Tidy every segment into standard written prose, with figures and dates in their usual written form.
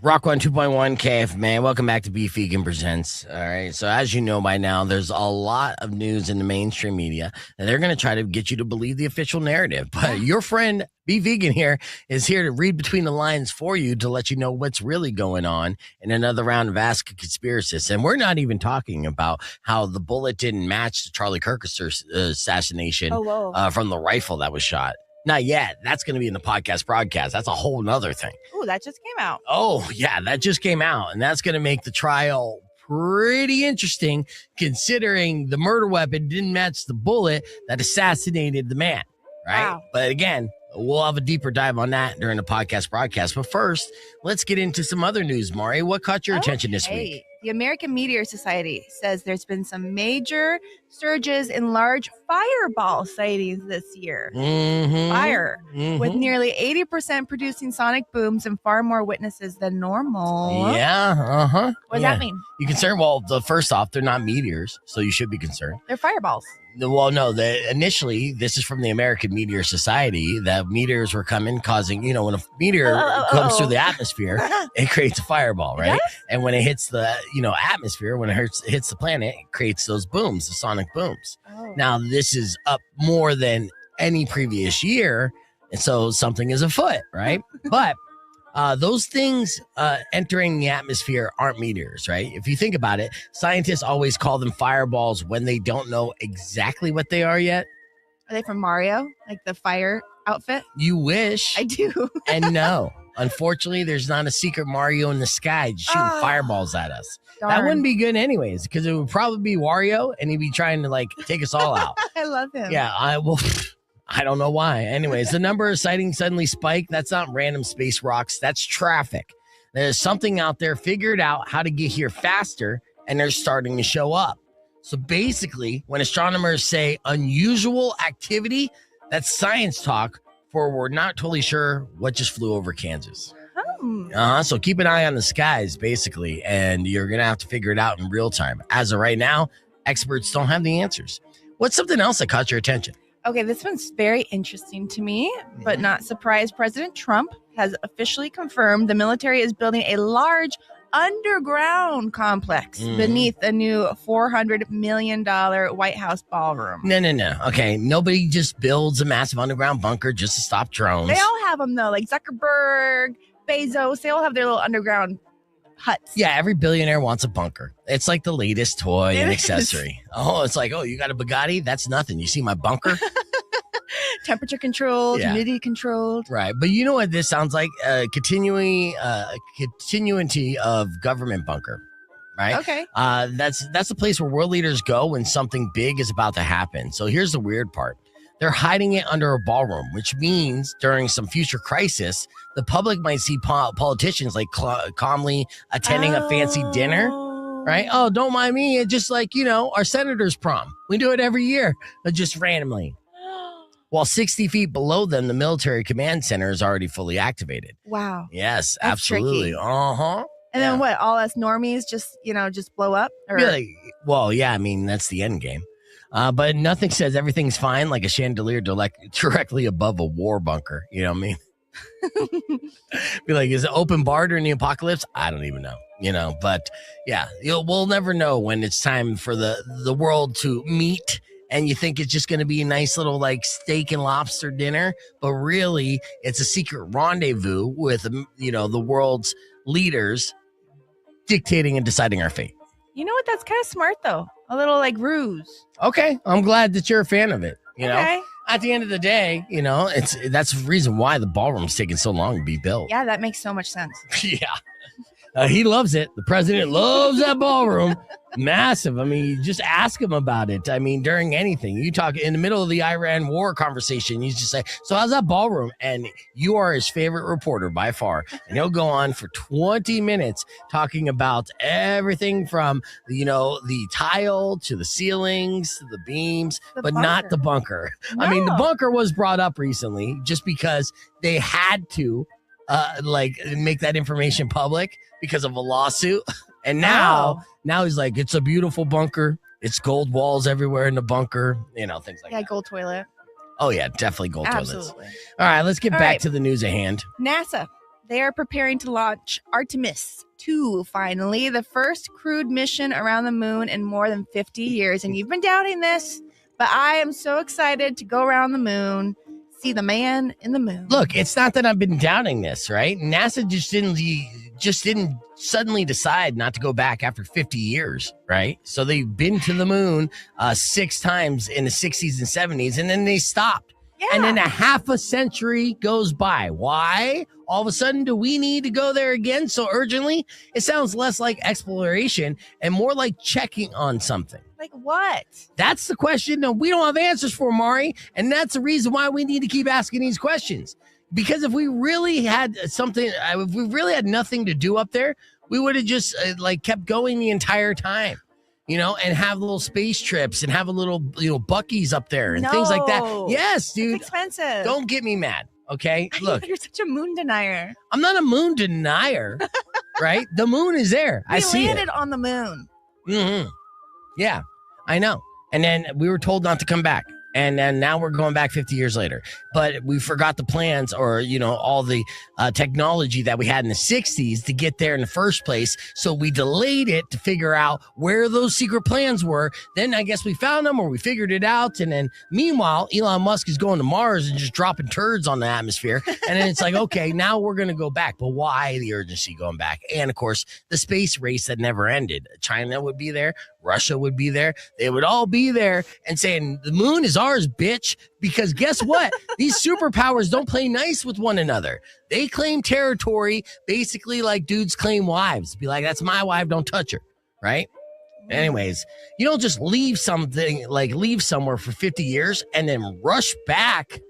Rock 1 2.1 KF, man. Welcome back to Beef Vegan Presents. All right. So, as you know by now, there's a lot of news in the mainstream media, and they're going to try to get you to believe the official narrative. But your friend, Beef Vegan here, is here to read between the lines for you to let you know what's really going on in another round of Ask a Conspiracist. And we're not even talking about how the bullet didn't match the Charlie Kirk assassination from the rifle that was shot. Not yet. That's going to be in the podcast broadcast. That's a whole nother thing. Oh, that just came out. Oh, yeah, that just came out. And that's going to make the trial pretty interesting, considering the murder weapon didn't match the bullet that assassinated the man, right? Wow. But again, we'll have a deeper dive on that during the podcast broadcast. But first, let's get into some other news, Mari. What caught your attention this week? The American Meteor Society says there's been some major surges in large fireball sightings this year. With nearly 80% producing sonic booms and far more witnesses than normal. Yeah, What does that mean? You concerned? Well, first off, they're not meteors, so you should be concerned. They're fireballs. Well, no, initially, this is from the American Meteor Society, that meteors were coming, causing, when a meteor comes through the atmosphere, it creates a fireball, right? Yes? And when it hits the, atmosphere, when it hits the planet, it creates those booms, the sonic booms. Oh. Now, this is up more than any previous year, and so something is afoot, right? But those things entering the atmosphere aren't meteors, right? If you think about it, scientists always call them fireballs when they don't know exactly what they are yet. Are they from Mario? Like the fire outfit? You wish. I do. And no. Unfortunately, there's not a secret Mario in the sky shooting fireballs at us. Darn. That wouldn't be good anyways, because it would probably be Wario, and he'd be trying to, take us all out. I love him. Yeah, I don't know why. Anyways, the number of sightings suddenly spiked. That's not random space rocks. That's traffic. There's something out there figured out how to get here faster, and they're starting to show up. So basically, when astronomers say unusual activity, that's science talk for we're not totally sure what just flew over Kansas. So keep an eye on the skies, basically, and you're going to have to figure it out in real time. As of right now, experts don't have the answers. What's something else that caught your attention? Okay, this one's very interesting to me, but not surprised. President Trump has officially confirmed the military is building a large underground complex beneath a new $400 million White House ballroom. No. Okay, nobody just builds a massive underground bunker just to stop drones. They all have them, though, like Zuckerberg, Bezos. They all have their little underground huts. Yeah, every billionaire wants a bunker. It's like the latest toy and accessory. It's like, you got a Bugatti? That's nothing. You see my bunker? Temperature controlled, humidity controlled. Right. But you know what this sounds like? Continuity of government bunker. Right? Okay. That's the place where world leaders go when something big is about to happen. So here's the weird part. They're hiding it under a ballroom, which means during some future crisis, the public might see politicians calmly attending a fancy dinner, right? Oh, don't mind me. It's just like, our senator's prom. We do it every year, just randomly. While 60 feet below them, the military command center is already fully activated. Wow. Yes, That's absolutely. tricky. And then what? All us normies just blow up? Or? That's the end game. But nothing says everything's fine like a chandelier directly above a war bunker. You know what I mean? Be like, is it open bar during the apocalypse? I don't even know. But yeah, we'll never know when it's time for the world to meet. And you think it's just going to be a nice little steak and lobster dinner, but really it's a secret rendezvous with the world's leaders dictating and deciding our fate. You know what? That's kind of smart though. A little ruse. Okay, I'm glad that you're a fan of it. Okay. At the end of the day, that's the reason why the ballroom's taking so long to be built. Yeah, that makes so much sense. Yeah. He loves it. The president loves that ballroom. Massive. I mean, just ask him about it. I mean, during anything. You talk in the middle of the Iran war conversation, you just say, so how's that ballroom? And you are his favorite reporter by far. And he'll go on for 20 minutes talking about everything from, the tile to the ceilings to the beams, but not the bunker. No. I mean, the bunker was brought up recently just because they had to make that information public because of a lawsuit. And now he's like, it's a beautiful bunker. It's gold walls everywhere in the bunker. Things like that. Yeah, gold toilet. Oh, yeah, definitely gold toilets. Absolutely. All right, let's get back to the news at hand. NASA They are preparing to launch Artemis II, finally, the first crewed mission around the moon in more than 50 years. And you've been doubting this, but I am so excited to go around the moon, see the man in the moon. Look, it's not that I've been doubting this, right? NASA just didn't suddenly decide not to go back after 50 years, right? So they've been to the moon 6 times in the 60s and 70s, and then they stopped. Yeah. And then a half a century goes by. Why? All of a sudden, do we need to go there again so urgently? It sounds less like exploration and more like checking on something. Like what? That's the question that we don't have answers for, Mari. And that's the reason why we need to keep asking these questions. Because if we really had something, if we really had nothing to do up there, we would have just kept going the entire time. And have little space trips and have a little, Buc-ee's up there and things like that. Yes, dude. It's expensive. Don't get me mad, okay? Look. You're such a moon denier. I'm not a moon denier, right? The moon is there. I see it. We landed on the moon. Mm-hmm. Yeah, I know. And then we were told not to come back. And then now we're going back 50 years later. But we forgot the plans or, all the technology that we had in the 60s to get there in the first place. So we delayed it to figure out where those secret plans were. Then I guess we found them or we figured it out. And then meanwhile, Elon Musk is going to Mars and just dropping turds on the atmosphere. And then it's like, okay, now we're going to go back. But why the urgency going back? And of course, the space race that never ended. China would be there. Russia would be there. They would all be there and saying the moon is ours, bitch. Because guess what? These superpowers don't play nice with one another. They claim territory basically like dudes claim wives. Be like, that's my wife. Don't touch her. Right? Anyways, you don't just leave somewhere for 50 years and then rush back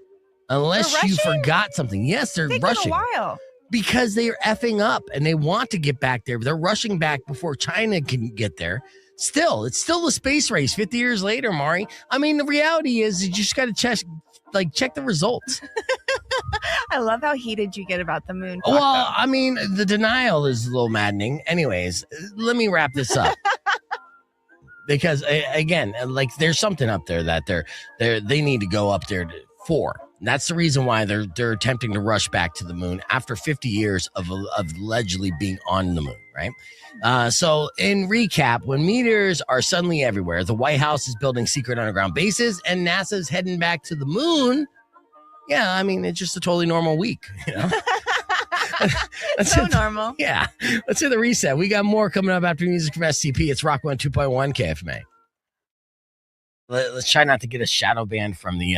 unless you forgot something. Yes, they're rushing. A while. Because they are effing up and they want to get back there. They're rushing back before China can get there. It's still a space race 50 years later, Mari. I mean, the reality is you just got to check the results. I love how heated you get about the moon. Well, I mean, the denial is a little maddening. Anyways, let me wrap this up. Because again, there's something up there that they need to go up there for. That's the reason why they're attempting to rush back to the moon after 50 years of allegedly being on the moon, right? So in recap, when meteors are suddenly everywhere, the White House is building secret underground bases and NASA's heading back to the moon. Yeah, I mean, it's just a totally normal week, That's so normal. Yeah. Let's hit the reset. We got more coming up after music from SCP. It's Rock 102.1 KFMA. Let's try not to get a shadow ban from the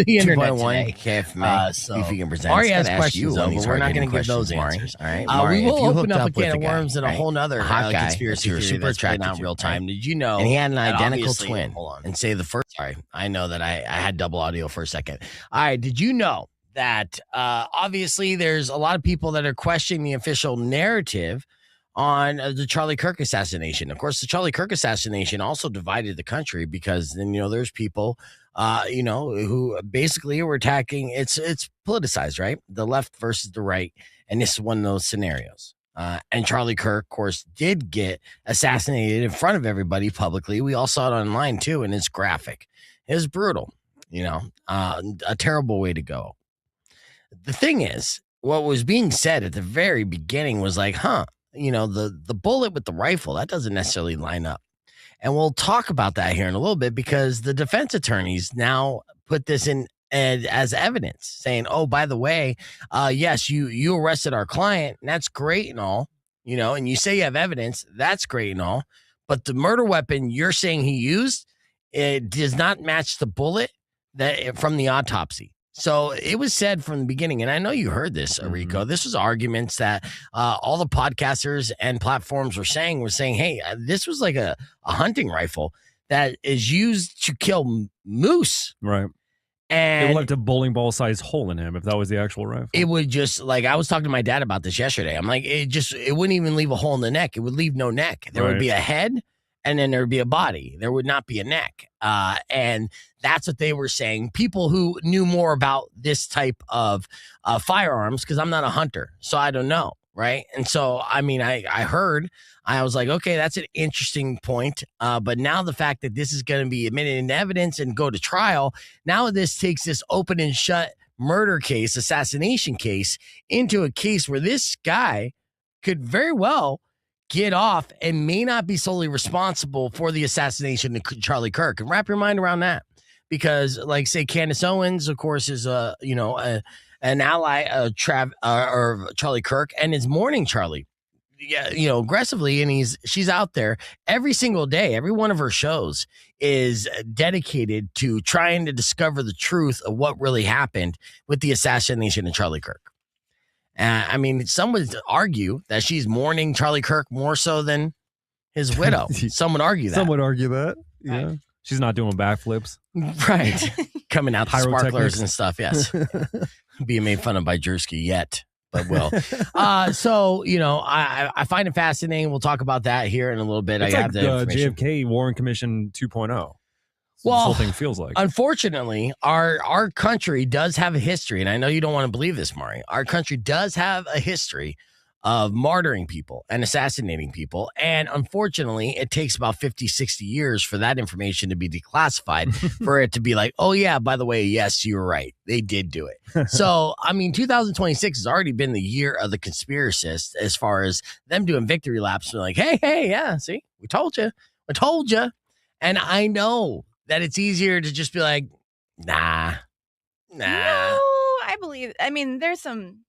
internet today. KFMA. So if you can present, Mari has questions, though, but we're not going to give those answers. All right, we will open up a can of worms and a whole nother conspiracy theory super that's attracted not to real time. Did you know? And he had an identical twin. Hold on. And say the first. Sorry, I know that I had double audio for a second. All right, did you know that obviously there's a lot of people that are questioning the official narrative on the Charlie Kirk assassination? Of course, the Charlie Kirk assassination also divided the country because then, there's people, who basically were attacking. It's politicized, right? The left versus the right. And this is one of those scenarios. And Charlie Kirk, of course, did get assassinated in front of everybody publicly. We all saw it online, too, and it's graphic. It was brutal, a terrible way to go. The thing is, what was being said at the very beginning was like, the bullet with the rifle, that doesn't necessarily line up. And we'll talk about that here in a little bit because the defense attorneys now put this in as evidence saying, oh, by the way, yes, you arrested our client and that's great and all, and you say you have evidence. That's great and all. But the murder weapon you're saying he used, it does not match the bullet that from the autopsy. So it was said from the beginning, and I know you heard this, Rico. This was arguments that all the podcasters and platforms were saying, hey, this was like a hunting rifle that is used to kill moose. Right. And it left a bowling ball size hole in him if that was the actual rifle. It would just, I was talking to my dad about this yesterday. I'm like, it wouldn't even leave a hole in the neck. It would leave no neck. There would be a head. And then there would be a body. There would not be a neck. And that's what they were saying. People who knew more about this type of firearms, because I'm not a hunter, so I don't know, right? And so, I mean, I heard, I was like, okay, that's an interesting point. But now the fact that this is going to be admitted into evidence and go to trial, now this takes this open and shut murder case, assassination case, into a case where this guy could very well get off and may not be solely responsible for the assassination of Charlie Kirk. And wrap your mind around that, because, like, say, Candace Owens, of course, is an ally of Charlie Kirk, and is mourning Charlie, aggressively, and she's out there every single day. Every one of her shows is dedicated to trying to discover the truth of what really happened with the assassination of Charlie Kirk. I mean, some would argue that she's mourning Charlie Kirk more so than his widow. Some would argue that. Some would argue that. Yeah. Right. She's not doing backflips. Right. Coming out the sparklers Pyrotechnics. and stuff. Yes. Being made fun of by Jersky yet, but will. So, I find it fascinating. We'll talk about that here in a little bit. It's I like have the the information. JFK Warren Commission 2.0. Well, this whole thing feels like. Unfortunately, our country does have a history, and I know you don't want to believe this, Mari. Our country does have a history of martyring people and assassinating people. And unfortunately, it takes about 50, 60 years for that information to be declassified, for it to be like, oh, yeah, by the way, yes, you were right. They did do it. So, I mean, 2026 has already been the year of the conspiracists, as far as them doing victory laps. They're like, hey, yeah, see, we told you. And I know that it's easier to just be like, nah. No, I believe. I mean, there's some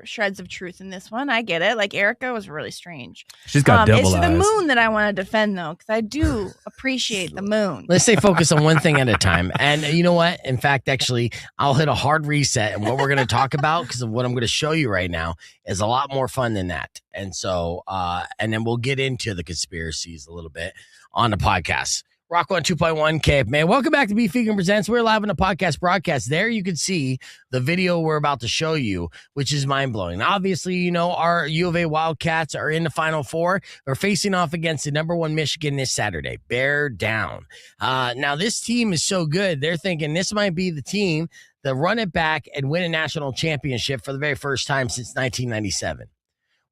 shreds of truth in this one. I get it. Like, Erica was really strange. She's got devil It's eyes. the moon that I want to defend, though, because I do appreciate the moon. Let's stay focused on one thing at a time. And you know what? In fact, actually, I'll hit a hard reset. And what we're going to talk about, because of what I'm going to show you right now, is a lot more fun than that. And so, and then we'll get into the conspiracies a little bit on the podcast. Rock 1 K, man. Welcome back to Beef Vegan Presents. We're live on a podcast broadcast. There you can see the video we're about to show you, which is mind-blowing. Obviously, our U of A Wildcats are in the Final Four. They're facing off against the #1 Michigan this Saturday. Bear down. Now, this team is so good, they're thinking this might be the team to run it back and win a national championship for the very first time since 1997.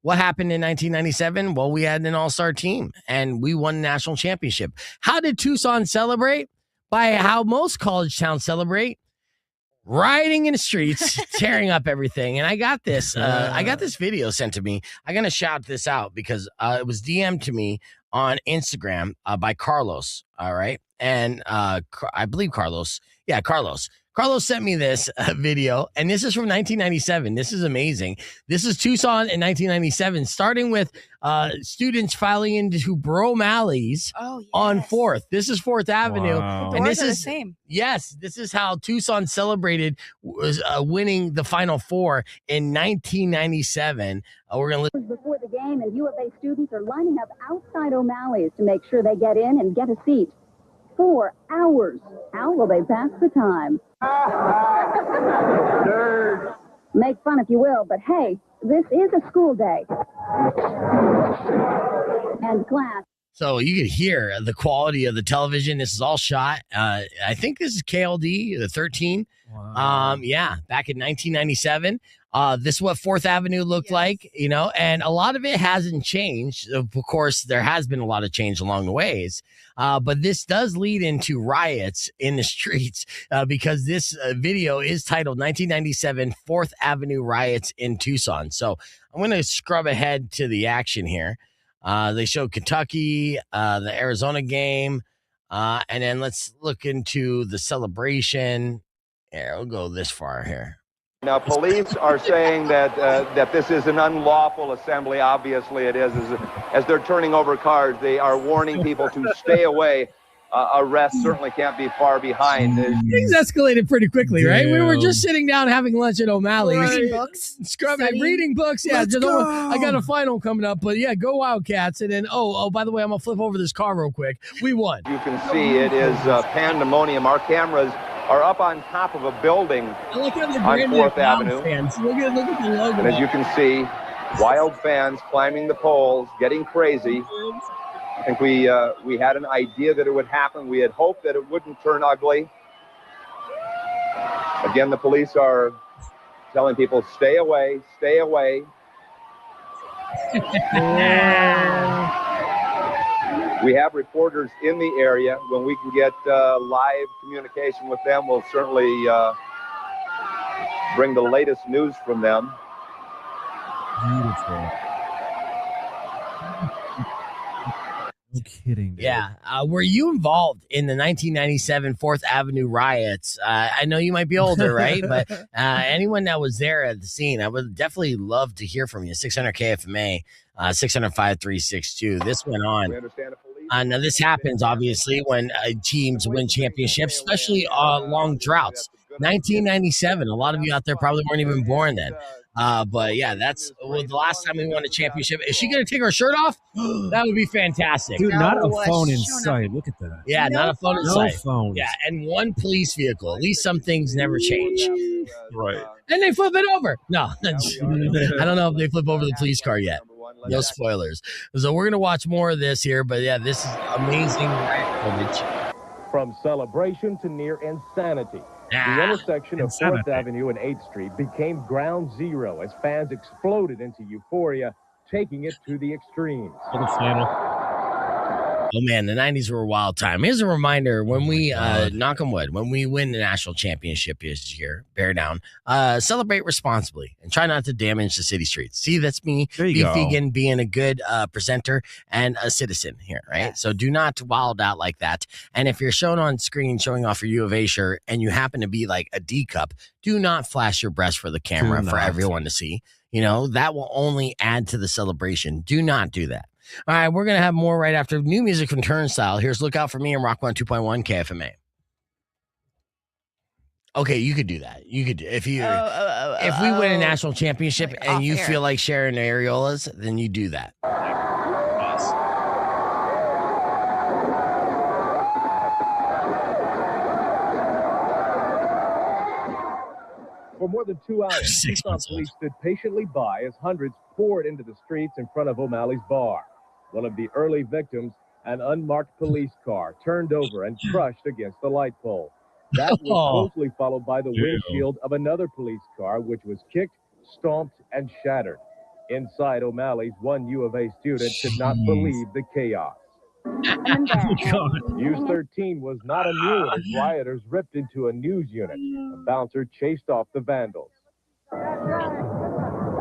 What happened in 1997? Well, we had an all-star team, and we won the national championship. How did Tucson celebrate? By how most college towns celebrate: rioting in the streets, tearing up everything. And I got this video sent to me. I'm going to shout this out because it was DM'd to me on Instagram by Carlos, all right? And I believe Carlos. Yeah, Carlos. Carlos sent me this video, and this is from 1997. This is amazing. This is Tucson in 1997, starting with students filing into Bro O'Malley's on 4th. This is 4th Avenue. Wow. And this Doors are is the same. Yes, this is how Tucson celebrated winning the Final Four in 1997. We're going to before the game, and U of A students are lining up outside O'Malley's to make sure they get in and get a seat. 4 hours. How will they pass the time? Make fun if you will, but hey, this is a school day. And class. So you could hear the quality of the television. This is all shot. I think this is KLD, the 13. Wow. Yeah, back in 1997. This is what 4th Avenue looked like, and a lot of it hasn't changed. Of course, there has been a lot of change along the ways, but this does lead into riots in the streets because this video is titled 1997 4th Avenue Riots in Tucson. So I'm going to scrub ahead to the action here. They show Kentucky, the Arizona game, and then let's look into the celebration. Here, we'll go this far here. Now, police are saying that that this is an unlawful assembly. Obviously, it is. As they're turning over cars, they are warning people to stay away. Arrest certainly can't be far behind. Things escalated pretty quickly, right? We were just sitting down having lunch at O'Malley's. Reading books. Scrubbing, reading books. Yeah, Let's go. I got a final coming up, but yeah, go Wildcats. And then, by the way, I'm going to flip over this car real quick. We won. You can see it is pandemonium. Our cameras are up on top of a building Look at the on 4th Avenue. Fans. Look at the logo. And as you can see, wild fans climbing the poles, getting crazy. I think we had an idea that it would happen. We had hoped that it wouldn't turn ugly. Again, the police are telling people, stay away, stay away. We have reporters in the area. When we can get live communication with them, we'll certainly bring the latest news from them. Beautiful. No kidding, dude. Yeah. Were you involved in the 1997 4th Avenue riots? I know you might be older, right? But anyone that was there at the scene, I would definitely love to hear from you. 600 KFMA, 600-5362. This went on. Now, this happens, obviously, when teams win championships, especially long droughts. 1997, a lot of you out there probably weren't even born then. But yeah, that's the last time we won a championship. Is she going to take her shirt off? That would be fantastic. Dude, not a No, phone in shut sight. Look at that. Yeah, not a phone in No sight. phones. Yeah, and one police vehicle. At least some things never change. Right. And they flip it over. No, I don't know if they flip over the police car yet. No spoilers. So we're going to watch more of this here. But yeah, this is amazing footage. From celebration to near insanity, the intersection of 4th Avenue and 8th Street became ground zero as fans exploded into euphoria, taking it to the extremes. Oh man, the 90s were a wild time. Here's a reminder: when we knock on wood, when we win the national championship this year, bear down, celebrate responsibly and try not to damage the city streets. See, that's me being vegan, being a good presenter and a citizen here, right? Yes. So do not wild out like that. And if you're shown on screen showing off your U of A shirt and you happen to be like a D cup, do not flash your breast for the camera for everyone to see. You know, that will only add to the celebration. Do not do that. All right, we're going to have more right after new music from Turnstile. Here's Look Out for Me and Rock 102.1 KFMA. Okay, you could do that. You could, if we win a national championship and you feel like sharing areolas, then you do that. For more than 2 hours, Tucson police stood patiently by as hundreds poured into the streets in front of O'Malley's bar. One of the early victims, an unmarked police car, turned over and crushed against the light pole. That was closely followed by the windshield of another police car, which was kicked, stomped, and shattered. Inside O'Malley's, one U of A student could not believe the chaos. News 13 was not immune as rioters ripped into a news unit. A bouncer chased off the vandals.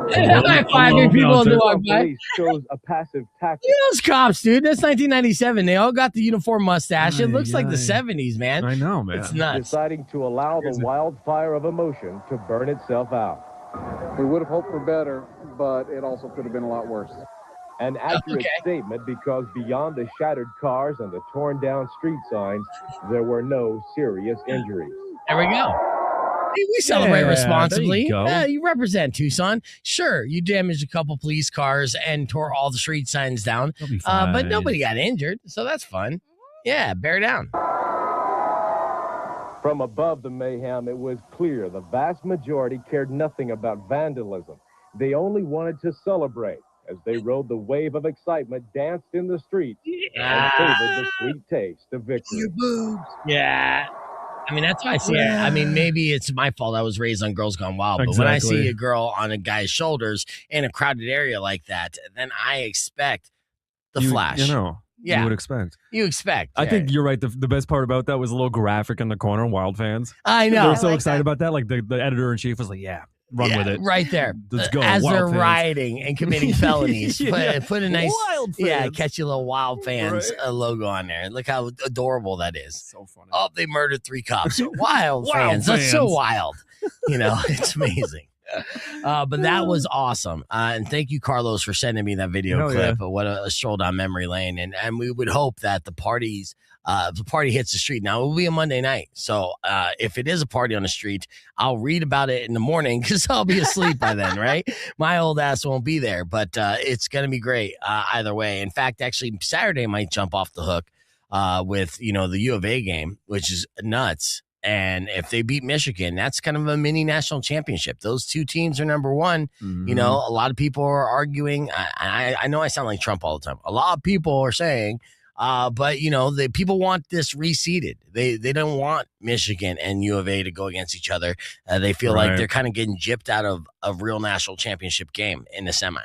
High-fiving people on the walk by. Police chose a passive tactic. You know those cops, dude. That's 1997. They all got the uniform mustache. It looks like the 70s, man. I know, man. It's nuts. Deciding to allow the wildfire of emotion to burn itself out. We would have hoped for better, but it also could have been a lot worse. An accurate statement because beyond the shattered cars and the torn down street signs, there were no serious injuries. There we go. We celebrate responsibly. There you represent Tucson. Sure, you damaged a couple police cars and tore all the street signs down, but nobody got injured, so that's fun. Yeah, bear down. From above the mayhem, it was clear the vast majority cared nothing about vandalism. They only wanted to celebrate as they rode the wave of excitement, danced in the streets, and favored the sweet taste of victory. Your boobs. Yeah. I mean, that's how I see it. I mean, maybe it's my fault. I was raised on Girls Gone Wild. But when I see a girl on a guy's shoulders in a crowded area like that, then I expect the flash. You know, you would expect. You expect. I think you're right. The best part about that was a little graphic in the corner, Wild fans. I know. They were so excited about that. Like the editor-in-chief was like, run with it. Right there. Let's go. As Wild they're fans. rioting and committing felonies. Put a nice Wild fans. catchy little Wild Fans logo on there. Look how adorable that is. So funny. Oh, they murdered 3 cops. Wild fans. That's so wild. You know, it's amazing. But that was awesome. And thank you, Carlos, for sending me that video clip. What a stroll down memory lane. And we would hope that the party hits the street. Now, it will be a Monday night. So if it is a party on the street, I'll read about it in the morning because I'll be asleep by then, right? My old ass won't be there, but it's going to be great either way. In fact, actually, Saturday might jump off the hook with, the U of A game, which is nuts. And if they beat Michigan, that's kind of a mini national championship. Those two teams are number one. Mm-hmm. A lot of people are arguing. I know I sound like Trump all the time. A lot of people are saying, but the people want this reseeded. They don't want Michigan and U of A to go against each other. They feel like they're kind of getting gypped out of a real national championship game in the semi.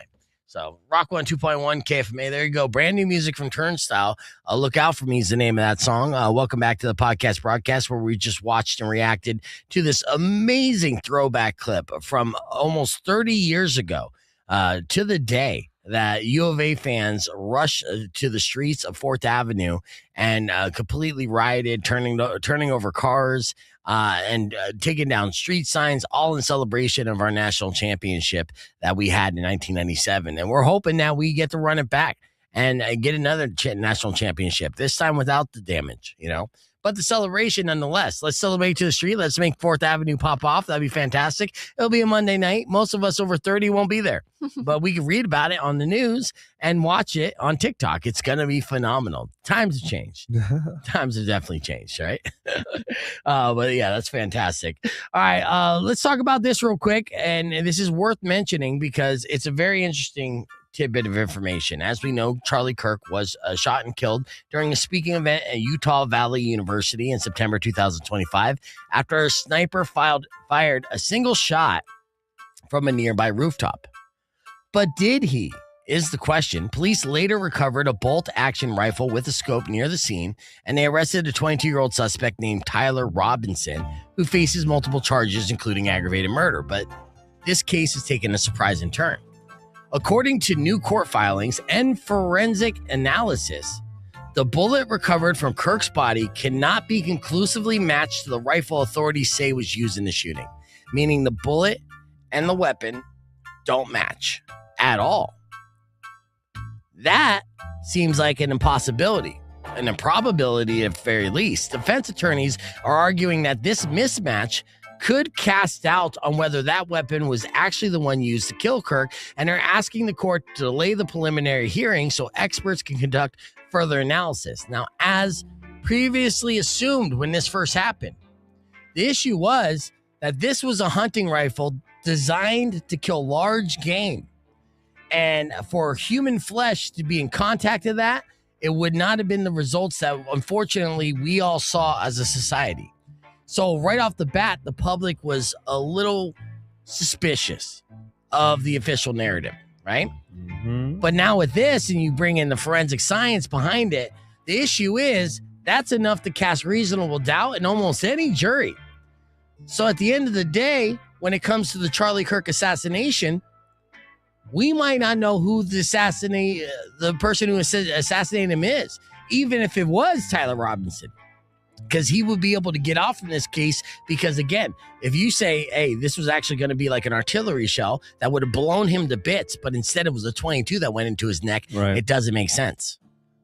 So Rock 102.1 KFMA. There you go. Brand new music from Turnstile. Look Out For Me is the name of that song. Welcome back to the podcast broadcast where we just watched and reacted to this amazing throwback clip from almost 30 years ago to the day that U of A fans rushed to the streets of 4th Avenue and completely rioted, turning over cars, and taking down street signs, all in celebration of our national championship that we had in 1997. And we're hoping that we get to run it back and get another national championship, this time without the damage, But the celebration nonetheless. Let's celebrate to the street. Let's make 4th Avenue pop off. That'd be fantastic. It'll be a Monday night. Most of us over 30 won't be there. But we can read about it on the news and watch it on TikTok. It's going to be phenomenal. Times have changed. Times have definitely changed, right? But yeah, that's fantastic. All right, let's talk about this real quick. And this is worth mentioning because it's a very interesting tidbit of information. As we know, Charlie Kirk was shot and killed during a speaking event at Utah Valley University in September 2025 after a sniper fired a single shot from a nearby rooftop. But did he? Is the question. Police later recovered a bolt-action rifle with a scope near the scene, and they arrested a 22-year-old suspect named Tyler Robinson, who faces multiple charges, including aggravated murder. But this case has taken a surprising turn. According to new court filings and forensic analysis, the bullet recovered from Kirk's body cannot be conclusively matched to the rifle authorities say was used in the shooting, meaning the bullet and the weapon don't match at all. That seems like an impossibility, an improbability at very least. Defense attorneys are arguing that this mismatch could cast doubt on whether that weapon was actually the one used to kill Kirk, and are asking the court to delay the preliminary hearing so experts can conduct further analysis. Now, as previously assumed when this first happened, the issue was that this was a hunting rifle designed to kill large game. And for human flesh to be in contact with that, it would not have been the results that, unfortunately, we all saw as a society. So right off the bat, the public was a little suspicious of the official narrative, right? Mm-hmm. But now with this, and you bring in the forensic science behind it, the issue is that's enough to cast reasonable doubt in almost any jury. So at the end of the day, when it comes to the Charlie Kirk assassination, we might not know who the person who assassinated him is, even if it was Tyler Robinson. Because he would be able to get off in this case because, again, if you say, hey, this was actually going to be like an artillery shell that would have blown him to bits, but instead it was a 22 that went into his neck, right, it doesn't make sense,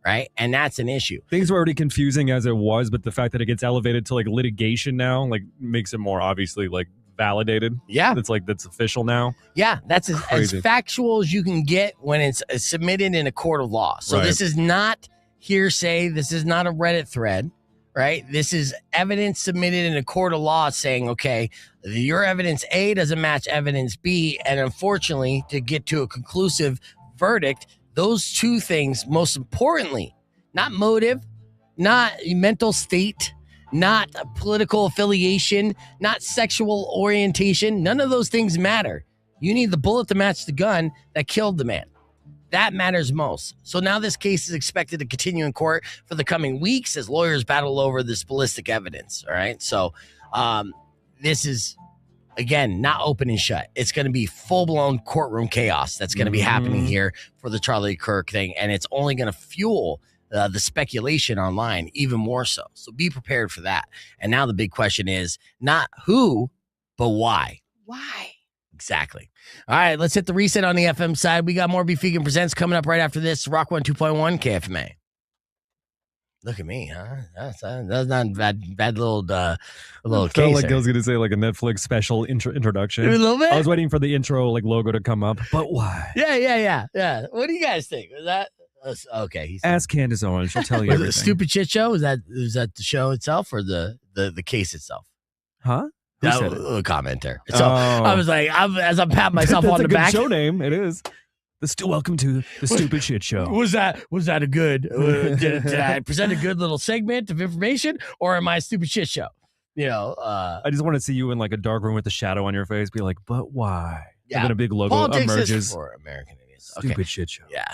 right? And that's an issue. Things were already confusing as it was, but the fact that it gets elevated to like litigation now like makes it more obviously like validated. Yeah. That's official now. Yeah, that's as factual as you can get when it's submitted in a court of law. So This is not hearsay. This is not a Reddit thread. Right? This is evidence submitted in a court of law saying, okay, your evidence A doesn't match evidence B. And unfortunately, to get to a conclusive verdict, those two things, most importantly, not motive, not mental state, not political affiliation, not sexual orientation, none of those things matter. You need the bullet to match the gun that killed the man. That matters most. So now this case is expected to continue in court for the coming weeks as lawyers battle over this ballistic evidence. All right. So this is, again, not open and shut. It's going to be full-blown courtroom chaos that's going to be happening here for the Charlie Kirk thing. And it's only going to fuel the speculation online even more so. So be prepared for that. And now the big question is not who, but why. Why? Exactly. All right, let's hit the reset on the FM side. We got more Beef Vegan Presents coming up right after this. Rock 102.1 KFMA. Look at me, huh? That's not bad little case. Felt like I was gonna say like a Netflix special introduction. A little bit. I was waiting for the intro like logo to come up, but why? Yeah. What do you guys think? Was that okay? Ask Candace Owens. She'll tell you everything. Was it a stupid shit show? Was that the show itself or the case itself? Huh? A commenter. So I was like, as I'm patting myself on the back. That's a good show name. It is. Welcome to the Stupid Shit Show. Was that a good? Did I present a good little segment of information, or am I a stupid shit show? I just want to see you in like a dark room with a shadow on your face. Be like, but why? Yeah. And then a big logo Politics emerges. is for American idiots. is. Stupid shit show. Yeah.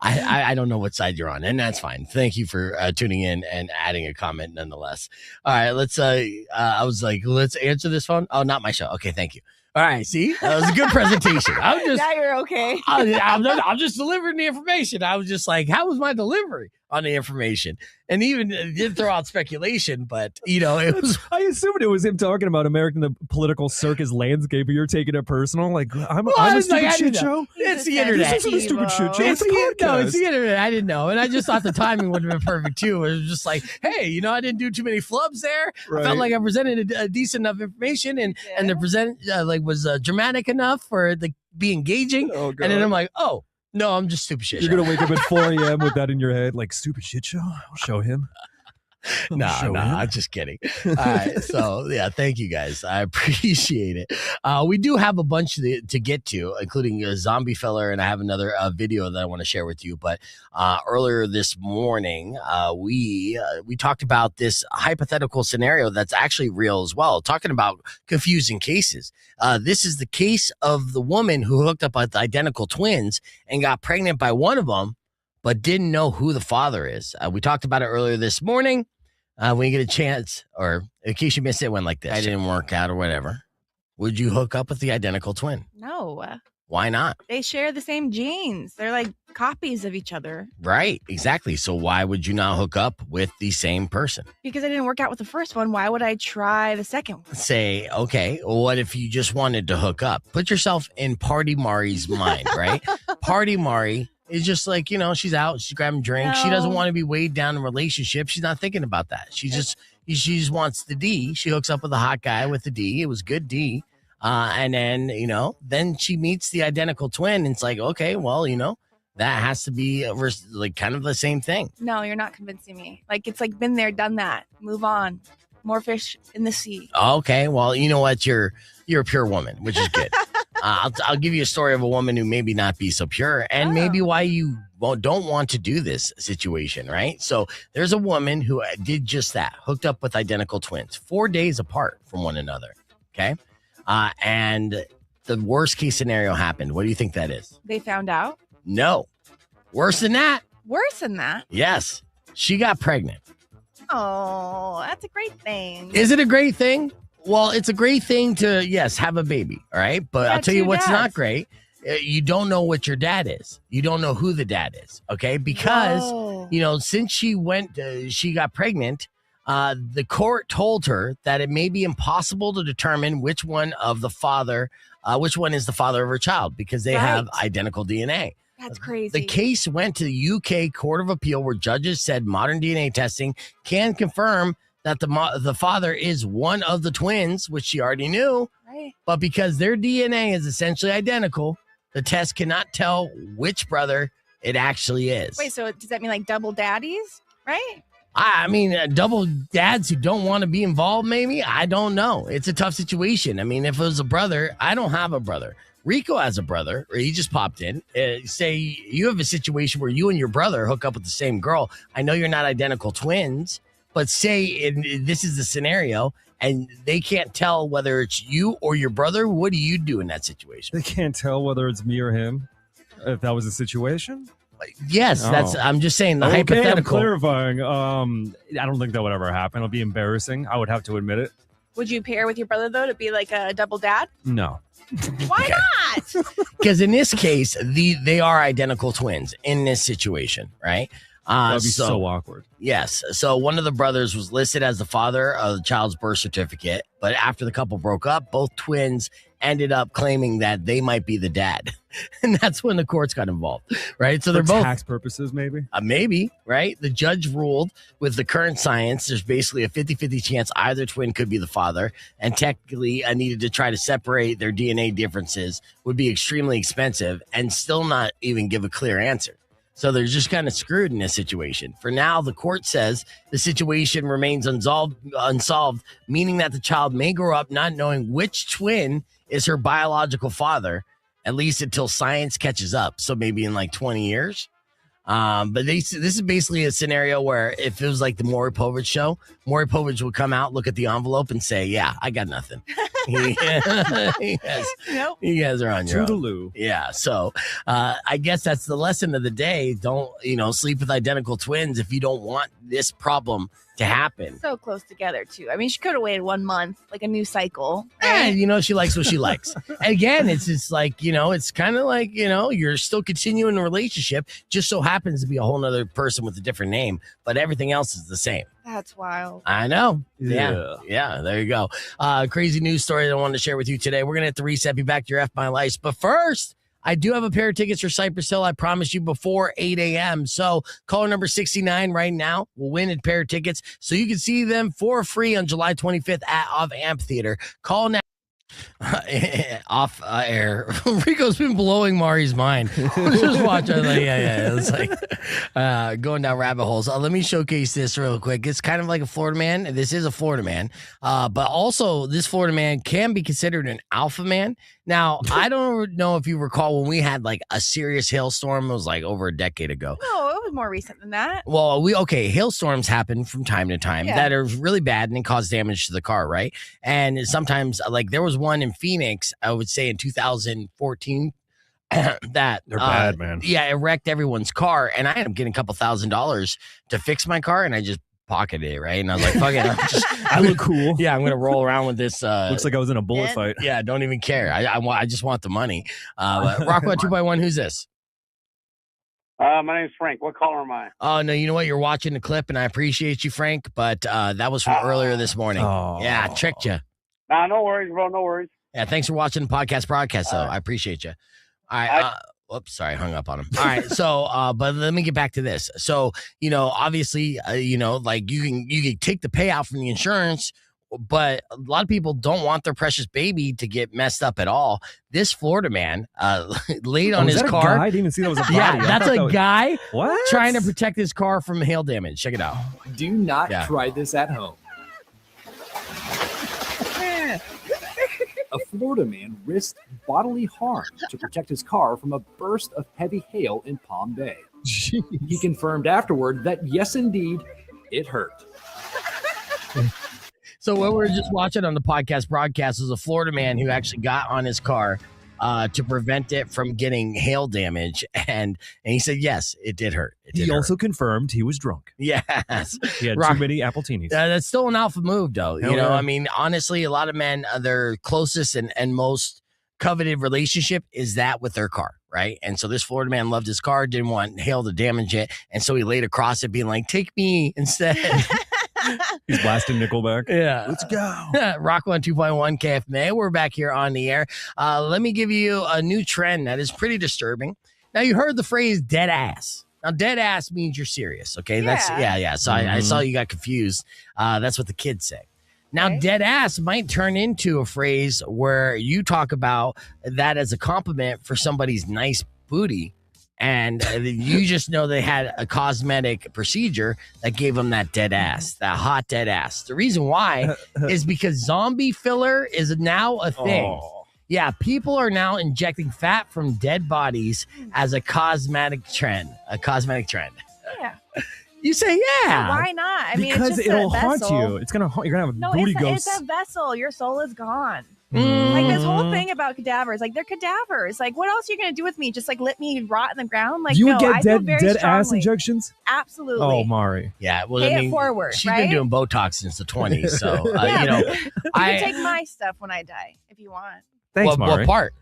I don't know what side you're on, and that's fine. Thank you for tuning in and adding a comment nonetheless. All right, let's I was like, let's answer this phone. Oh, not my show. Okay, thank you. All right, see, that was a good presentation. I'm just Now you're okay. I'm just delivering the information. I was just like, how was my delivery on the information? And even did throw out speculation, but it was. I assumed it was him talking about the political circus landscape, but you're taking it personal. Like, I'm a stupid shit show. It's the internet. This isn't a stupid shit show. It's the internet. I didn't know. And I just thought the timing would have been perfect too. It was just like, hey, I didn't do too many flubs there. Right. I felt like I presented a decent enough information and the present was dramatic enough for the be engaging. Oh, God. And then I'm like, oh, no, I'm just stupid shit. You're going to wake up at 4 a.m. with that in your head, like, stupid shit show? I'll show him. No, I'm just kidding. All right. So, yeah, thank you guys. I appreciate it. We do have a bunch to get to, including a zombie fella, and I have another video that I want to share with you. But earlier this morning, we talked about this hypothetical scenario that's actually real as well, talking about confusing cases. This is the case of the woman who hooked up with identical twins and got pregnant by one of them, but didn't know who the father is. We talked about it earlier this morning. When you get a chance, or in case you missed it, went like this. I didn't work out or whatever. Would you hook up with the identical twin? No. Why not? They share the same genes. They're like copies of each other. Right, exactly. So why would you not hook up with the same person? Because I didn't work out with the first one. Why would I try the second one? Say, okay, well, what if you just wanted to hook up? Put yourself in Party Mari's mind, right? Party Mari is just like, she's out, she's grabbing drinks. No. She doesn't want to be weighed down in a relationship. She's not thinking about that. She just wants the D. She hooks up with a hot guy with the D. It was good D. And then, then she meets the identical twin. And it's like, okay, well, that has to be like kind of the same thing. No, you're not convincing me. Like, it's like been there, done that. Move on. More fish in the sea. Okay, well, you know what? You're a pure woman, which is good. I'll give you a story of a woman who maybe not be so pure, and maybe why you don't want to do this situation, right? So there's a woman who did just that, hooked up with identical twins, 4 days apart from one another, okay? And the worst case scenario happened. What do you think that is? They found out? No. Worse than that? Worse than that? Yes. She got pregnant. Oh, that's a great thing. Is it a great thing? Well, it's a great thing to, yes, have a baby, all right? But I'll tell you what's not great. You don't know what your dad is. You don't know who the dad is, okay? Because, since she got pregnant, the court told her that it may be impossible to determine which one is the father of her child because they have identical DNA. That's crazy. The case went to the UK Court of Appeal where judges said modern DNA testing can confirm that the father is one of the twins, which she already knew. Right. But because their DNA is essentially identical, the test cannot tell which brother it actually is. Wait, so does that mean like double daddies, right? I mean, double dads who don't want to be involved, maybe? I don't know. It's a tough situation. I mean, if it was a brother, I don't have a brother. Rico has a brother, or he just popped in. Say you have a situation where you and your brother hook up with the same girl. I know you're not identical twins, but say this is the scenario, and they can't tell whether it's you or your brother. What do you do in that situation? They can't tell whether it's me or him if that was the situation? Yes, I'm just saying the hypothetical. I'm clarifying. I don't think that would ever happen. It'll be embarrassing. I would have to admit it. Would you pair with your brother, though, to be like a double dad? No. Why not? Because in this case, they are identical twins in this situation, right? That'd be so awkward. Yes. So one of the brothers was listed as the father of the child's birth certificate, but after the couple broke up, both twins ended up claiming that they might be the dad. And that's when the courts got involved, right? So they're both tax purposes, maybe? Maybe, right? The judge ruled with the current science, there's basically a 50-50 chance either twin could be the father. And technically, I needed to try to separate their DNA differences would be extremely expensive and still not even give a clear answer. So they're just kind of screwed in this situation. For now, the court says the situation remains unsolved, meaning that the child may grow up not knowing which twin is her biological father, at least until science catches up. So maybe in like 20 years. But this is basically a scenario where if it was like the Maury Povich show, Maury Povich would come out, look at the envelope, and say, "Yeah, I got nothing." You guys are on your own. Toodaloo. Yeah. So I guess that's the lesson of the day. Don't sleep with identical twins if you don't want this problem to happen. So close together too. I mean, she could have waited 1 month, like a new cycle. Right? She likes what she likes. Again, it's just like, it's kind of like, you're still continuing a relationship, just so happens to be a whole nother person with a different name, but everything else is the same. That's wild. I know. Yeah, there you go. Crazy news story that I wanted to share with you today. We're going to have to reset you back to your F My Life. But first, I do have a pair of tickets for Cypress Hill. I promised you before 8 a.m. So caller number 69 right now will win a pair of tickets so you can see them for free on July 25th at Off Amphitheater. Call now. Off air. Rico's been blowing Mari's mind. Just watch it. It's like going down rabbit holes. Let me showcase this real quick. It's kind of like a Florida man. This is a Florida man, but also this Florida man can be considered an alpha man. Now, I don't know if you recall when we had like a serious hailstorm. It was like over a decade ago. No, it was more recent than that. Well, hailstorms happen from time to time that are really bad and they cause damage to the car, right? And sometimes, like there was one in Phoenix, I would say in 2014, that they're bad, man. Yeah, it wrecked everyone's car, and I ended up getting a couple $1,000s to fix my car, and I just pocketed it, right? And I was like, fuck it. I look cool. Yeah, I'm gonna roll around with this. Looks like I was in a bullet fight. Yeah, don't even care. I just want the money. Rockwell 2x1, who's this? My name's Frank. What caller am I? Oh, no, you know what? You're watching the clip, and I appreciate you, Frank, but that was from earlier this morning. Yeah, I tricked you. Nah, no worries, bro. No worries. Yeah, thanks for watching the broadcast, though. I appreciate you. All right. Whoops, sorry, I hung up on him. All right, so, but let me get back to this. So, obviously, like you can take the payout from the insurance, but a lot of people don't want their precious baby to get messed up at all. This Florida man laid on his car. I didn't even see that was a body. Yeah, that's a guy what? Trying to protect his car from hail damage. Check it out. Do not try this at home. A Florida man risked bodily harm to protect his car from a burst of heavy hail in Palm Bay. Jeez. He confirmed afterward that, yes, indeed, it hurt. So what we're just watching on the broadcast was a Florida man who actually got on his car to prevent it from getting hail damage. And he said, yes, it did hurt. He also confirmed he was drunk. Yes. He had too many Appletinis. That's still an alpha move, though. Yeah. I mean, honestly, a lot of men, their closest and most coveted relationship is that with their car, right? And so this Florida man loved his car, didn't want hail to damage it. And so he laid across it being like, take me instead. He's blasting Nickelback. Yeah. Let's go. Rock 102.1 KFMA. We're back here on the air. Let me give you a new trend that is pretty disturbing. Now, you heard the phrase dead ass. Now, dead ass means you're serious, okay? Yeah. So I saw you got confused. That's what the kids say. Now, dead ass might turn into a phrase where you talk about that as a compliment for somebody's nice booty. And you just know they had a cosmetic procedure that gave them that dead ass, that hot dead ass. The reason why is because zombie filler is now a thing. Oh. Yeah, people are now injecting fat from dead bodies as a cosmetic trend. Yeah. You say, yeah. Why not? I mean, because it's just it'll a haunt vessel. you. It's gonna haunt. You're gonna have booty ghosts. It's a vessel. Your soul is gone. Like this whole thing about cadavers, like they're cadavers. Like, what else are you gonna do with me? Just like let me rot in the ground? Like, you would no, get dead ass injections. Absolutely. Oh, Mari. Yeah. Well, Pay I mean, it forward, she's right? been doing Botox since the 20s, so you can take my stuff when I die if you want. Thanks, Mari. What part?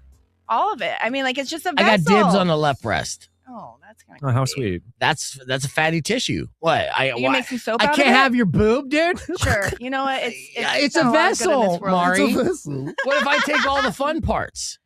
All of it. I mean, like it's just a vessel. I got dibs on the left breast. Oh, that's kind of how sweet. That's a fatty tissue. What? You make some soap I out can't of it? have your boob, dude. Sure. You know what? It's a not allowed to go to vessel, this world. Mari. It's a vessel. What if I take all the fun parts?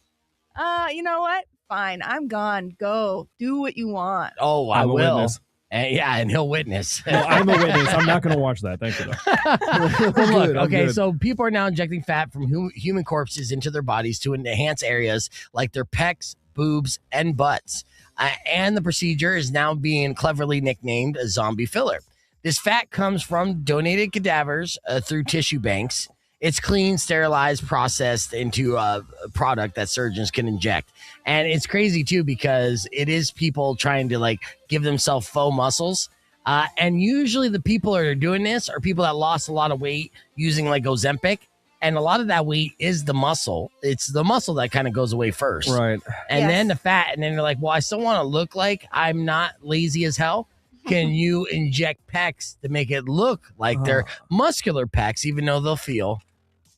You know what? Fine. I'm gone. Go. Do what you want. Oh, I I'm a will. witness. And he'll witness. Well, I'm a witness. I'm not going to watch that. Thank you, though. Look, okay, so people are now injecting fat from human corpses into their bodies to enhance areas like their pecs, boobs, and butts. And the procedure is now being cleverly nicknamed a zombie filler. This fat comes from donated cadavers through tissue banks. It's clean, sterilized, processed into a product that surgeons can inject. And it's crazy too, because it is people trying to like give themselves faux muscles. And usually the people that are doing this are people that lost a lot of weight using like Ozempic. And a lot of that weight is the muscle. It's the muscle that kind of goes away first. Right. And then the fat. And then they're like, well, I still want to look like I'm not lazy as hell. Can you inject pecs to make it look like they're muscular pecs, even though they'll feel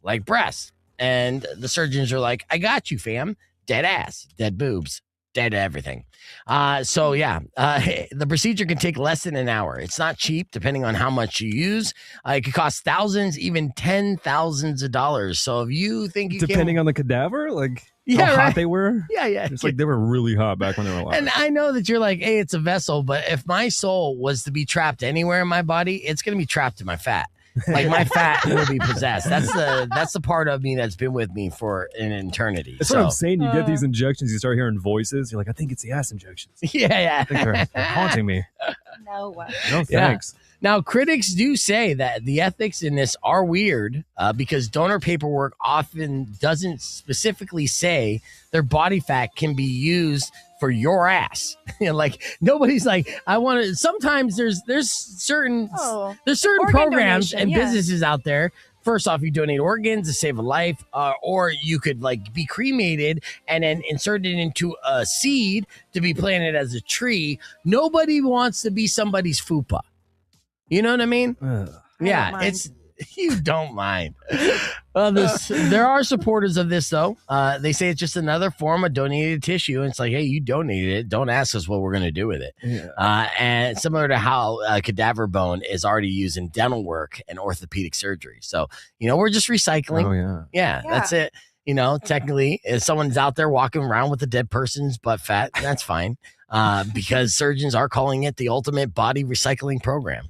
like breasts? And the surgeons are like, I got you, fam. Dead ass, dead boobs, dead everything. The procedure can take less than an hour. It's not cheap, depending on how much you use. It could cost thousands, even $10,000s of dollars. So if you think you depending on the cadaver, like Yeah, how right. hot they were. Yeah, yeah. It's like they were really hot back when they were alive. And I know that you're like, hey, it's a vessel, but if my soul was to be trapped anywhere in my body, it's going to be trapped in my fat. Like my fat will be possessed. That's the part of me that's been with me for an eternity. That's what I'm saying. You get these injections, you start hearing voices. You're like, I think it's the ass injections. Yeah. I think they're haunting me. No. No thanks. Now, critics do say that the ethics in this are weird because donor paperwork often doesn't specifically say their body fat can be used for your ass. Like nobody's like, I want to. Sometimes there's certain programs donation, and businesses out there. First off, you donate organs to save a life, or you could like be cremated and then inserted into a seed to be planted as a tree. Nobody wants to be somebody's fupa. You know what I mean? You don't mind. Well, there are supporters of this, though. They say it's just another form of donated tissue. And it's like, hey, you donated it. Don't ask us what we're going to do with it. Yeah. And similar to how cadaver bone is already used in dental work and orthopedic surgery. So, we're just recycling. Oh, Yeah, that's it. Technically, if someone's out there walking around with a dead person's butt fat, that's fine. Because surgeons are calling it the ultimate body recycling program.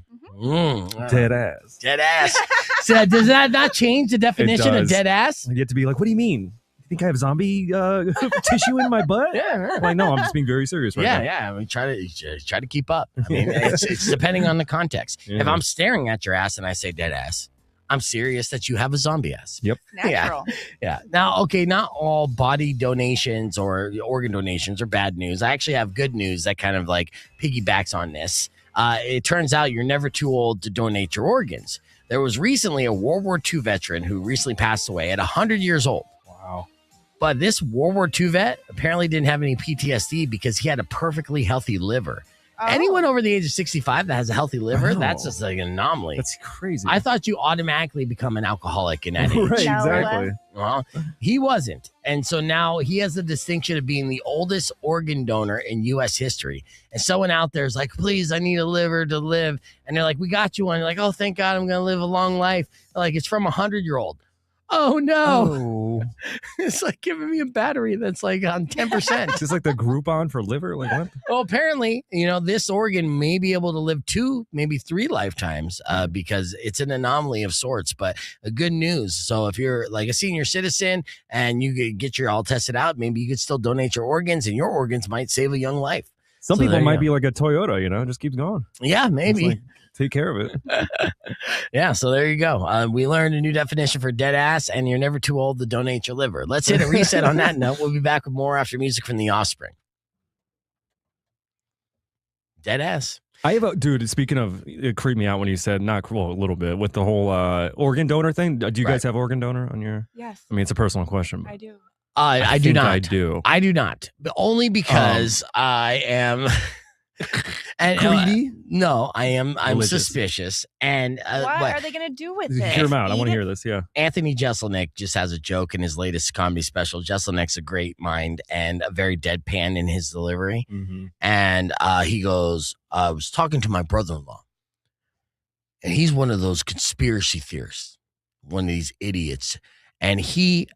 Dead ass. Dead ass. So does that not change the definition of dead ass? You get to be like, what do you mean? You think I have zombie tissue in my butt? Yeah. Like, no, I'm just being very serious right now. Yeah. I mean, try to keep up. I mean, it's depending on the context. Yeah. If I'm staring at your ass and I say dead ass, I'm serious that you have a zombie ass. Yep. Natural. Yeah. Now, okay, not all body donations or organ donations are bad news. I actually have good news that kind of like piggybacks on this. It turns out you're never too old to donate your organs. There was recently a World War II veteran who recently passed away at 100 years old. Wow. But this World War II vet apparently didn't have any PTSD because he had a perfectly healthy liver. Oh. Anyone over the age of 65 that has a healthy liver, that's just like an anomaly. That's crazy. I thought you automatically become an alcoholic in that age. Right, exactly. Well, he wasn't. And so now he has the distinction of being the oldest organ donor in U.S. history. And someone out there is like, please, I need a liver to live. And they're like, we got you one. You're like, oh, thank God I'm going to live a long life. They're like, it's from a 100-year-old. Oh, no. Oh. It's like giving me a battery that's like on 10%. It's just like the Groupon for liver. Like what? Well, apparently, this organ may be able to live 2, maybe 3 lifetimes because it's an anomaly of sorts. But good news. So if you're like a senior citizen and you get your all tested out, maybe you could still donate your organs and your organs might save a young life. Some people might be like a Toyota, just keeps going. Yeah, maybe. Like, take care of it. Yeah, so there you go. We learned a new definition for dead ass, and you're never too old to donate your liver. Let's hit a reset on that note. We'll be back with more after music from The Offspring. Dead ass. I have dude, speaking of, it creeped me out when you said, a little bit, with the whole organ donor thing. Do you guys have organ donor on your? Yes. I mean, it's a personal question. I do. I do not. I do. I do not. But only because I am and greedy. No, I'm Religious. Suspicious. And what are they going to do with it? Hear him out. I want to hear this. Yeah. Anthony Jeselnik just has a joke in his latest comedy special. Jeselnik's a great mind and a very deadpan in his delivery. Mm-hmm. And he goes, I was talking to my brother-in-law, and he's one of those conspiracy theorists, one of these idiots. And he's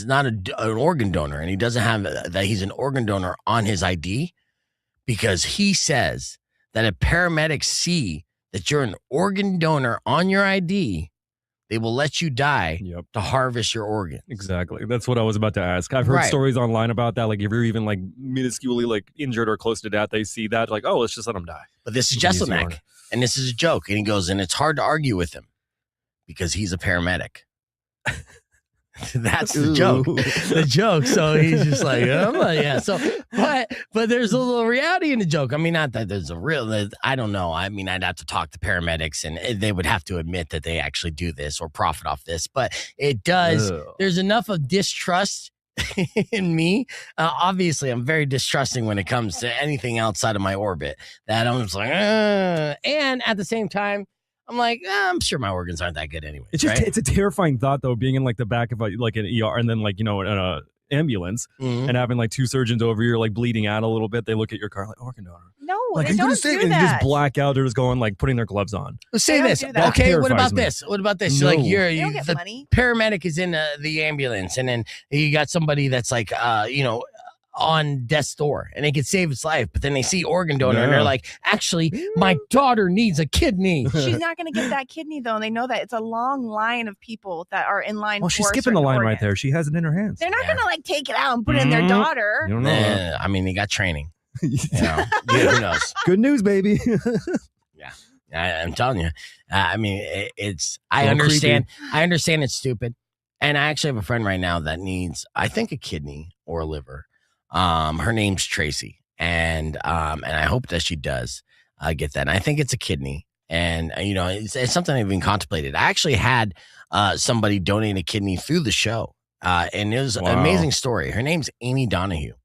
not an organ donor, and he doesn't have that he's an organ donor on his ID because he says that if paramedics see that you're an organ donor on your ID, they will let you die to harvest your organ. Exactly. That's what I was about to ask. I've heard stories online about that. Like if you're even like minusculely like injured or close to death, they see that like, oh, let's just let them die. But this is Jeselnik, and this is a joke. And he goes, and it's hard to argue with him. because he's a paramedic. That's the joke. The joke. So he's just like, yeah. So, but there's a little reality in the joke. I mean, not that there's a real. I don't know. I mean, I'd have to talk to paramedics, and they would have to admit that they actually do this or profit off this. But it does. There's enough of distrust in me. Obviously, I'm very distrusting when it comes to anything outside of my orbit. That I'm just like, and at the same time, I'm like, I'm sure my organs aren't that good anyway. It's just it's a terrifying thought though, being in like the back of like an ER and then like in a ambulance and having like two surgeons over you like bleeding out a little bit. They look at your car like organ donor. No, like, they don't do that. And just black out. They're just going like putting their gloves on. Let's say this. Okay, what about this? What about this? No. Like the money. Paramedic is in the ambulance, and then you got somebody that's like on death's door, and they could save its life, but then they see organ donor and they're like, actually, my daughter needs a kidney. She's not going to get that kidney though, and they know that. It's a long line of people that are in line. Well, she's skipping the line right there. She has it in her hands. They're not going to like take it out and put it in their daughter. You don't know. I mean, they got training. Who knows? Good news, baby. I'm telling you. I mean, I understand. Creepy. I understand it's stupid, and I actually have a friend right now that needs, I think, a kidney or a liver. Her name's Tracy, and I hope that she does get that. And I think it's a kidney, and it's something I've even contemplated. I actually had somebody donate a kidney through the show, and it was an amazing story. Her name's Amy Donahue,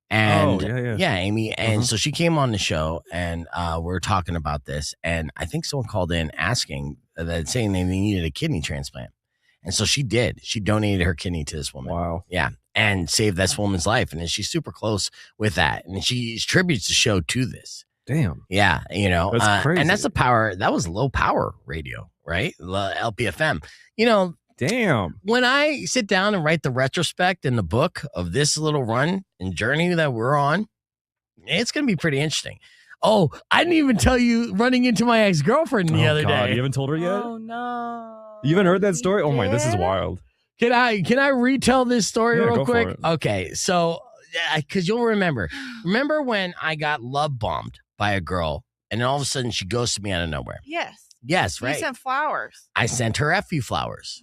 and Amy, and so she came on the show, and we were talking about this, and I think someone called in asking saying they needed a kidney transplant, and so she did. She donated her kidney to this woman. Wow, yeah. And saved this woman's life. And she's super close with that. And she attributes the show to this. Damn. Yeah. That's crazy. And that's the power. That was low power radio, right? LPFM. Damn. When I sit down and write the retrospect in the book of this little run and journey that we're on, it's going to be pretty interesting. Oh, I didn't even tell you running into my ex-girlfriend the other day. You haven't told her yet? Oh, no. You haven't heard that story? Oh, my, this is wild. Can I retell this story real quick? For it. Okay, so because you'll remember when I got love bombed by a girl, and then all of a sudden she ghosted me out of nowhere. Yes, right. You sent flowers. I sent her a few flowers.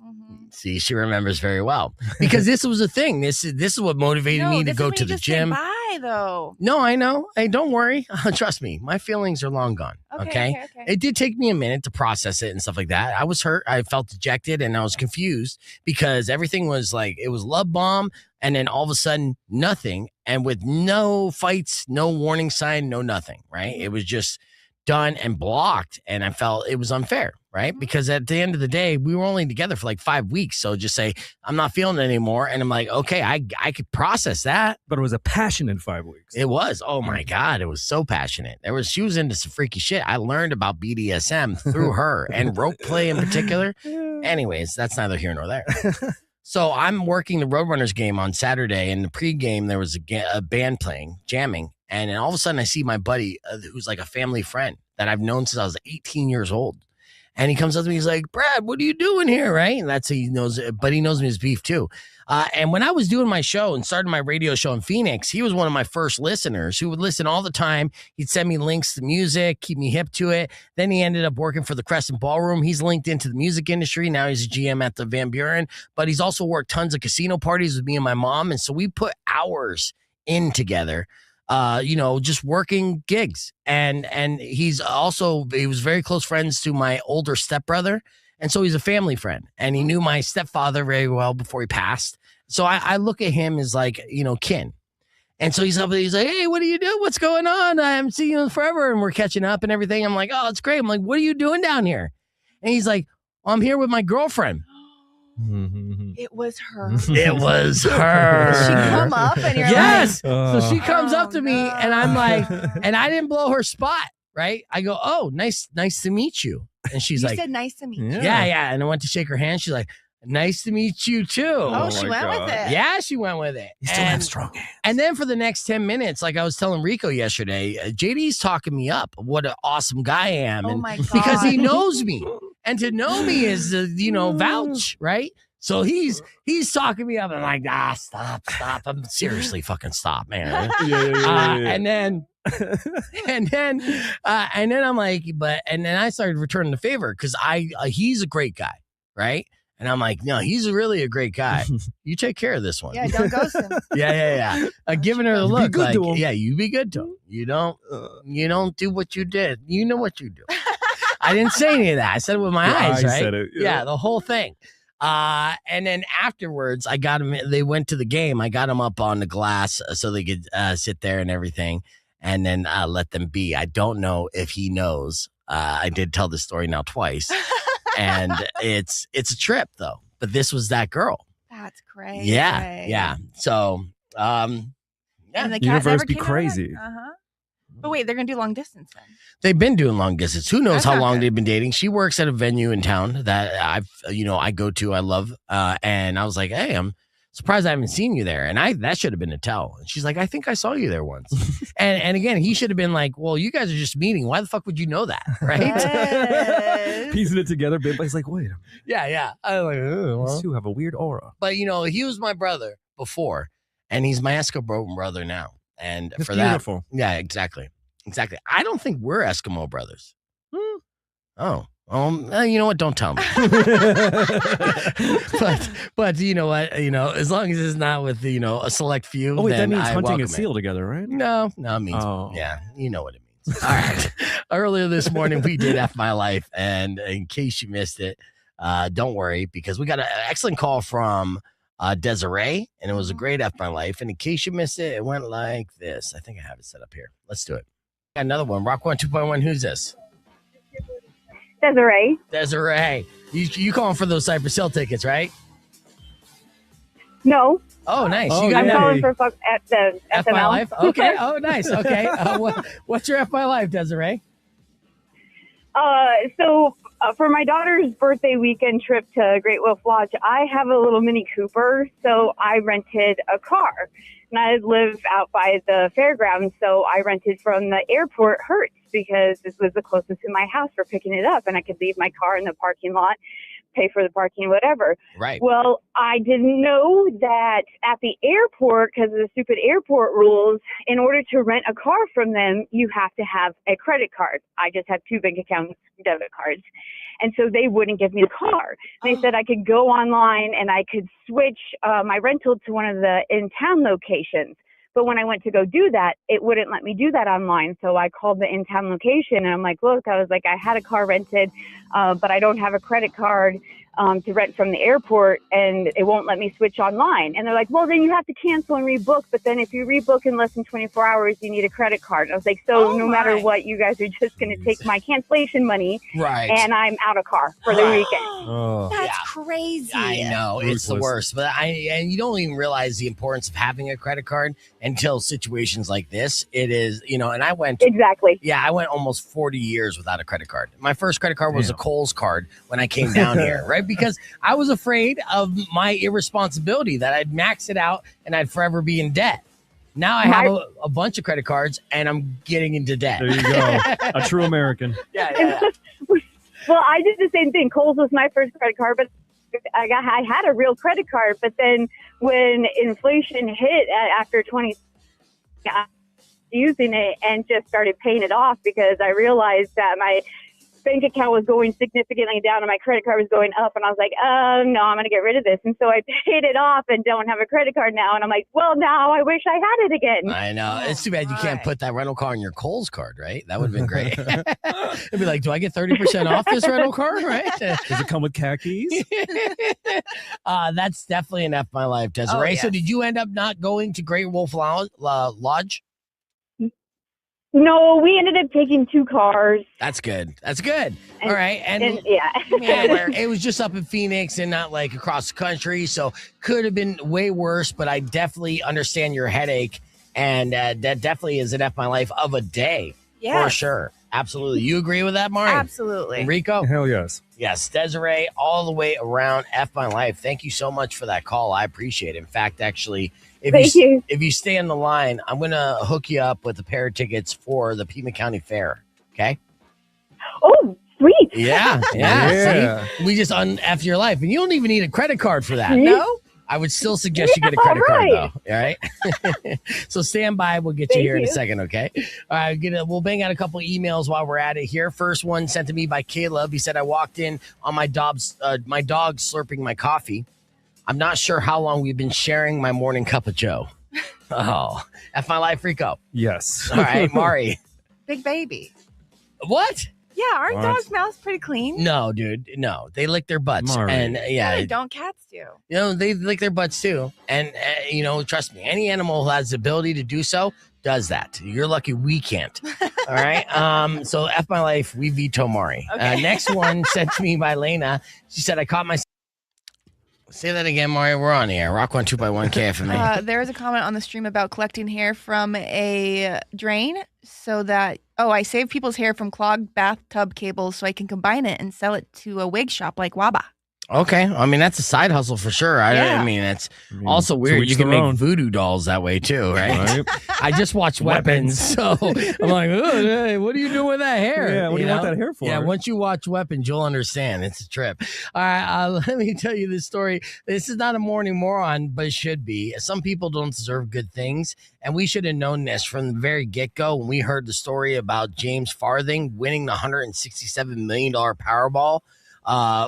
See, she remembers very well because this was a thing. This is what motivated me to go to the gym. Bye, though. No, I know. Hey, don't worry. Trust me, my feelings are long gone. Okay. It did take me a minute to process it and stuff like that. I was hurt. I felt dejected, and I was confused because everything was like it was love bomb, and then all of a sudden nothing, and with no fights, no warning sign, no nothing. Right? It was just done and blocked, and I felt it was unfair, right? Because at the end of the day, we were only together for like 5 weeks. So just say, I'm not feeling it anymore. And I'm like, okay, I could process that. But it was a passionate 5 weeks. It was. Oh my God. It was so passionate. She was into some freaky shit. I learned about BDSM through her and rope play in particular. Anyways, that's neither here nor there. So I'm working the Roadrunners game on Saturday. In the pregame, there was a band playing, jamming. And then all of a sudden I see my buddy who's like a family friend that I've known since I was 18 years old. And he comes up to me, he's like, Brad, what are you doing here? Right. And that's, he knows, but he knows me as Beef too. And when I was doing my show and started my radio show in Phoenix, he was one of my first listeners who would listen all the time. He'd send me links to music, keep me hip to it. Then he ended up working for the Crescent Ballroom. He's linked into the music industry. Now he's a GM at the Van Buren, but he's also worked tons of casino parties with me and my mom. And so we put hours in together. Just working gigs. And he was very close friends to my older stepbrother. And so he's a family friend, and he knew my stepfather very well before he passed. So I look at him as like, kin. And so he's like, hey, what do you do? What's going on? I haven't seen you forever. And we're catching up and everything. I'm like, oh, it's great. I'm like, what are you doing down here? And he's like, I'm here with my girlfriend. It was her. It was her. Did she come up and you're yes. So she comes up to me and I'm like, and I didn't blow her spot, right? I go, oh, nice to meet you. And she's like, said nice to meet you. Yeah. And I went to shake her hand. She's like, nice to meet you too. Oh, she went with it. Yeah, she went with it. You still have strong hands. And then for the next 10 minutes, like I was telling Rico yesterday, JD's talking me up. What an awesome guy I am. Oh my God. Because he knows me. And to know me is, vouch, right? So he's talking me up. And I'm like, stop. I'm seriously fucking stop, man. And then I'm like, and then I started returning the favor because he's a great guy. right? And I'm like, no, he's really a great guy. You take care of this one. Yeah, don't ghost him. Yeah. Giving her the You be look good like, to him. yeah, you be good to him. You don't do what you did. You know what you do. I didn't say any of that. I said it with my eyes, right? Said it. Yeah, the whole thing. And then afterwards, I got him. They went to the game. I got him up on the glass so they could sit there and everything, and then let them be. I don't know if he knows. I did tell this story now twice, and it's a trip though. But this was that girl. That's crazy. Yeah. So, And the cat Universe never be came out crazy. But wait, they're gonna do long distance then. they've been doing long distance. Who knows That's how not long good. they've been dating? She works at a venue in town that I go to. I love, and I was like, hey, I'm surprised I haven't seen you there. And that should have been a tell. And she's like, I think I saw you there once. and again, he should have been like, well, you guys are just meeting. Why the fuck would you know that, right? Yes. Piecing it together, bit by. He's like, wait a minute. Yeah. I was like, oh, These well. two have a weird aura. But he was my brother before, and he's my Eskimo brother now. And That's for beautiful. that, yeah, exactly. I don't think we're Eskimo brothers. Oh, you know what? Don't tell me. but you know what? As long as it's not with a select few. Oh wait, that then means I hunting welcome and seal together, right? No, it means Oh. yeah. You know what it means. All right. Earlier this morning, we did F My Life, and in case you missed it, don't worry because we got an excellent call from Desiree, and it was a great F My Life. And in case you missed it, it went like this. I think I have it set up here. Let's do it. Got another one. Rock 1 2.1. Who's this? Desiree. Desiree. You calling for those Cypress Hill tickets, right? No. Oh, nice. Oh, You got I'm that. calling for at the F FML. My Life. Okay. Oh, nice. Okay. What's your F My Life, Desiree? So for my daughter's birthday weekend trip to Great Wolf Lodge, I have a little Mini Cooper, so I rented a car. And I live out by the fairgrounds, so I rented from the airport Hertz because this was the closest to my house for picking it up, and I could leave my car in the parking lot, pay for the parking, whatever. Right. Well, I didn't know that at the airport, because of the stupid airport rules, in order to rent a car from them, you have to have a credit card. I just have 2 bank accounts, debit cards. And so they wouldn't give me the car. They said I could go online and I could switch my rental to one of the in-town locations. But when I went to go do that, it wouldn't let me do that online. So I called the in-town location and I'm like, look, I had a car rented, but I don't have a credit card to rent from the airport and it won't let me switch online. And they're like, well, then you have to cancel and rebook. But then if you rebook in less than 24 hours, you need a credit card. I was like, so no matter what, you guys are just going to take my cancellation money. Right. And I'm out of car for the weekend. Oh. That's crazy. I know it's the worst, but and you don't even realize the importance of having a credit card until situations like this. It is, and I went exactly. Yeah, I went almost 40 years without a credit card. My first credit card was a Kohl's card when I came down here, right? Because I was afraid of my irresponsibility that I'd max it out and I'd forever be in debt. Now I have a bunch of credit cards and I'm getting into debt. There you go. A true American. Yeah. Well, I did the same thing. Kohl's was my first credit card, but I had a real credit card. But then when inflation hit after 20, using it and just started paying it off because I realized that my bank account was going significantly down and my credit card was going up. And I was like, no, I'm going to get rid of this. And so I paid it off and don't have a credit card now. And I'm like, well, now I wish I had it again. I know. It's too bad you can't put that rental car on your Kohl's card, right? That would have been great. It'd be like, do I get 30% off this rental car, right? Does it come with khakis? That's definitely an F My Life, Desiree. Oh, yes. So did you end up not going to Great Wolf Lodge? No, we ended up taking 2 cars. That's good. All right. And yeah. it was just up in Phoenix and not like across the country. So could have been way worse, but I definitely understand your headache. And that definitely is an F My Life of a day. Yeah. For sure. Absolutely. You agree with that, Mari? Absolutely. Rico? Hell yes. Yes. Desiree, all the way around F My Life. Thank you so much for that call. I appreciate it. In fact, actually, if you stay on the line, I'm going to hook you up with a pair of tickets for the Pima County Fair. Okay? Oh, sweet. Yeah. Yeah. See? We just un-F your life. And you don't even need a credit card for that. No? I would still suggest you get a credit card, though. All right. So stand by. We'll get you here in a second, okay? All right. We'll bang out a couple emails while we're at it here. First one sent to me by Caleb. He said, I walked in on my dog slurping my coffee. I'm not sure how long we've been sharing my morning cup of Joe. Oh, F my life, Rico. Yes. All right, Mari. Big baby. What? Yeah, aren't dogs' mouths pretty clean? No, dude. No, they lick their butts. Mari. And No, they don't. Cats do. they lick their butts too. And, trust me, any animal who has the ability to do so does that. You're lucky we can't. All right. So F my life, we veto Mari. Okay. Next one sent to me by Lena. She said, I caught myself. Say that again, Mari. We're on the air. Rock 1 2 by 1 KFMA. There was a comment on the stream about collecting hair from a drain so that, I save people's hair from clogged bathtub cables so I can combine it and sell it to a wig shop like Waba. Okay. I mean, that's a side hustle for sure. I mean, that's also weird. You can make voodoo dolls that way too, right? I just watched Weapons, so I'm like, hey, what are you doing with that hair? Yeah, what do you want that hair for? Yeah, once you watch Weapons, you'll understand. It's a trip. All right, let me tell you this story. This is not a morning moron, but it should be. Some people don't deserve good things, and we should have known this from the very get-go when we heard the story about James Farthing winning the $167 million Powerball.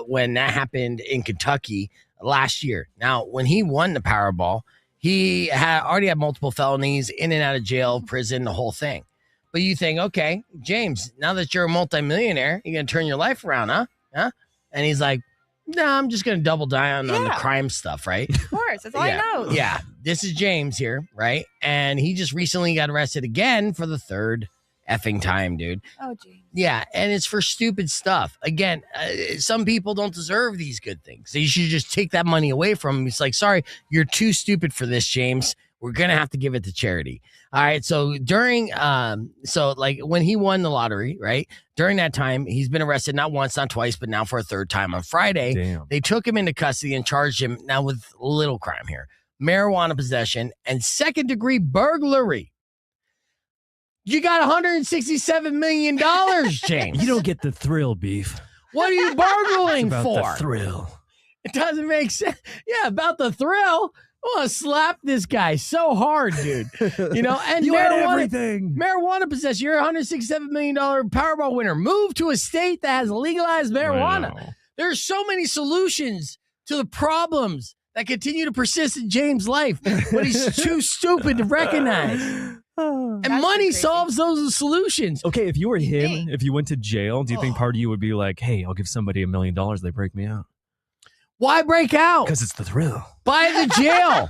When that happened in Kentucky last year. Now, when he won the Powerball, he already had multiple felonies, in and out of jail, prison, the whole thing. But you think, okay, James, now that you're a multimillionaire, you're going to turn your life around, huh? And he's like, no, I'm just going to double down on the crime stuff, right? Of course. That's all I know. Yeah. This is James here, right? And he just recently got arrested again for the third effing time, dude. Oh, geez. Yeah, and it's for stupid stuff. Again, some people don't deserve these good things. So you should just take that money away from them. It's like, sorry, you're too stupid for this, James. We're going to have to give it to charity. All right, so during, when he won the lottery, right, during that time, he's been arrested not once, not twice, but now for a third time. On Friday, they took him into custody and charged him now with little crime here, marijuana possession and second-degree burglary. You got $167 million, James. You don't get the thrill, Beef. What are you burgling about for? The thrill. It doesn't make sense. Yeah, about the thrill. I want to slap this guy so hard, dude. And you had everything. Marijuana possession. You're a $167 million Powerball winner. Move to a state that has legalized marijuana. There's so many solutions to the problems that continue to persist in James' life, but he's too stupid to recognize. And money solves those solutions. Okay, if you were him, if you went to jail, do you think part of you would be like, hey, I'll give somebody $1 million, they break me out? Why break out? Because it's the thrill. Buy the jail.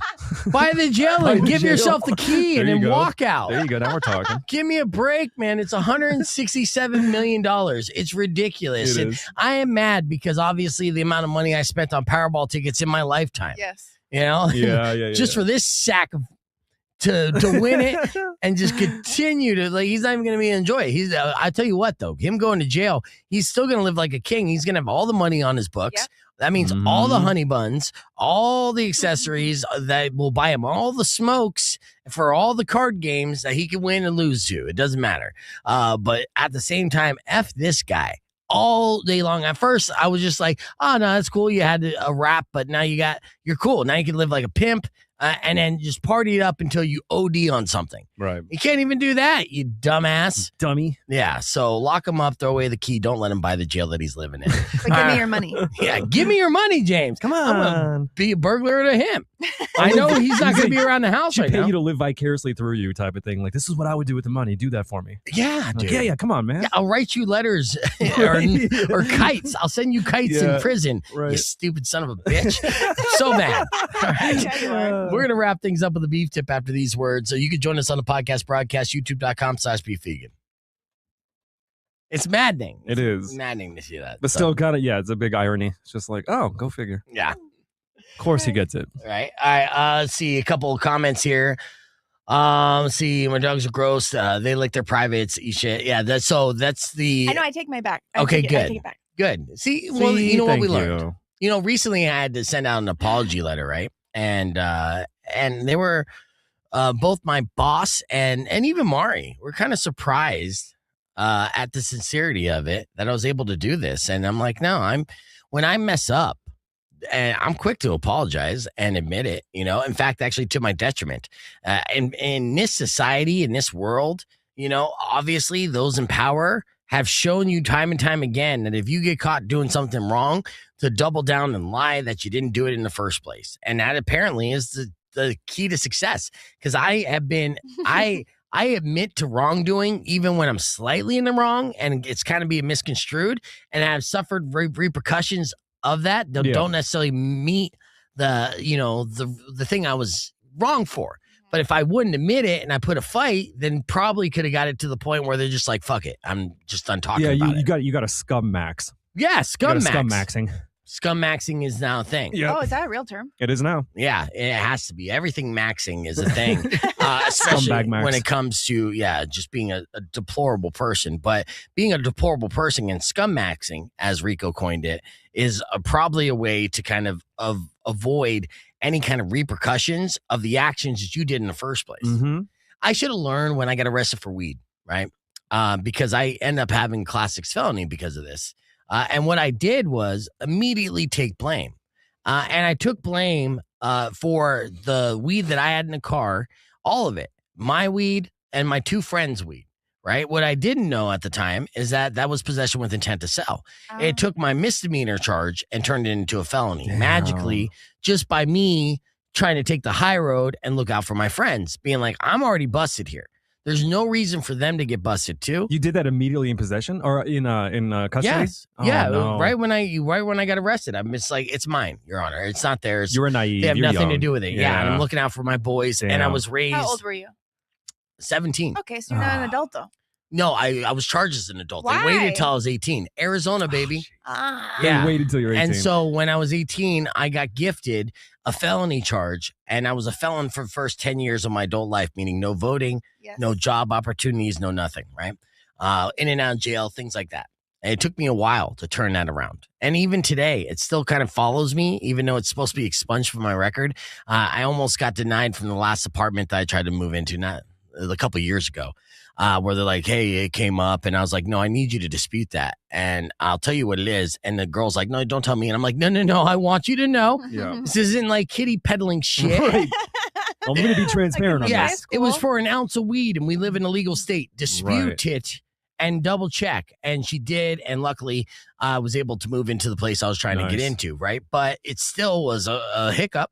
Buy the jail and give yourself the key and then walk out. There you go. Now we're talking. Give me a break, man. It's $167 million. It's ridiculous. It is. I am mad because obviously the amount of money I spent on Powerball tickets in my lifetime. Yes. Yeah. Just for this sack of to win it and just continue to he's not even going to be enjoy it. I tell you what though, him going to jail, he's still going to live like a king. He's going to have all the money on his books. Yep. That means all the honey buns, all the accessories that will buy him, all the smokes for all the card games that he can win and lose to. It doesn't matter. But at the same time, F this guy all day long. At first, I was just like, oh, no, that's cool. You had a rap, but now you're cool. Now you can live like a pimp. And then just party it up until you OD on something. Right. You can't even do that, you dumbass. Dummy. Yeah, so lock him up, throw away the key. Don't let him buy the jail that he's living in. But give me your money. Yeah, give me your money, James. Come on. I'm going to be a burglar to him. I know he's not going to be around the house right pay now. You to live vicariously through you type of thing. Like, this is what I would do with the money. Do that for me. Yeah, dude. Yeah, come on, man. Yeah, I'll write you letters or kites. I'll send you kites in prison, you stupid son of a bitch. So mad. All right. We're going to wrap things up with a beef tip after these words. So you can join us on the podcast broadcast, youtube.com/beefvegan. It's maddening. It is. It's maddening to see that. But still kind of, it's a big irony. It's just like, oh, go figure. Yeah. Of course he gets it. All right. Let's see a couple of comments here. Let's see. My dogs are gross. They lick their privates, eat shit. Yeah. That's the. I know. I take my back. Okay, good. good. I take it back. Good. See, well, you know what we learned? Recently I had to send out an apology letter, right? And they were both my boss and even Mari were kind of surprised at the sincerity of it that I was able to do this. And I'm like, no, when I mess up, And I'm quick to apologize and admit it, in fact, actually to my detriment. In this society, in this world, obviously those in power have shown you time and time again that if you get caught doing something wrong, to double down and lie that you didn't do it in the first place. And that apparently is the key to success. Because I admit to wrongdoing even when I'm slightly in the wrong and it's kind of being misconstrued, and I've suffered repercussions of that don't necessarily meet the thing I was wrong for. But if I wouldn't admit it and I put a fight, then probably could have got it to the point where they're just like, fuck it, I'm just done talking about it. You got a scum max. Yeah, scum max. Scum maxing. Scum maxing is now a thing. Yep. Oh, is that a real term? It is now. Yeah, it has to be. Everything maxing is a thing, especially when it comes to just being a deplorable person. But being a deplorable person and scum maxing, as Rico coined it, is probably a way to kind of avoid any kind of repercussions of the actions that you did in the first place. Mm-hmm. I should have learned when I got arrested for weed, right? Because I end up having Class 6 felony because of this. And what I did was immediately take blame. And I took blame for the weed that I had in the car, all of it, my weed and my two friends' weed, right? What I didn't know at the time is that was possession with intent to sell. It took my misdemeanor charge and turned it into a felony magically, just by me trying to take the high road and look out for my friends, being like, I'm already busted here. There's no reason for them to get busted too. You did that immediately in possession or in custody? Yes. Oh, yeah. No. Right when I got arrested, I'm just like, it's mine, Your Honor. It's not theirs. You were naive. They have You're nothing young. to do with it. Yeah. And I'm looking out for my boys. Damn. And I was raised. How old were you? 17. Okay, so you're not an adult though. No, I was charged as an adult. Why? They waited till I was 18. Arizona, baby. They waited till you're 18. And so when I was 18, I got gifted a felony charge, and I was a felon for the first 10 years of my adult life, meaning no voting, no job opportunities, no nothing, right? In and out of jail, things like that. And it took me a while to turn that around. And even today, it still kind of follows me, even though it's supposed to be expunged from my record. I almost got denied from the last apartment that I tried to move into, not a couple of years ago. Where they're like, hey, it came up. And I was like, no, I need you to dispute that. And I'll tell you what it is. And the girl's like, no, don't tell me. And I'm like, no, I want you to know. Yeah. This isn't like kitty peddling shit. Right. I'm going to be transparent on Yes, this. it was for an ounce of weed and we live in a legal state. Dispute it and double check. And she did. And luckily, I was able to move into the place I was trying to get into, right? But it still was a hiccup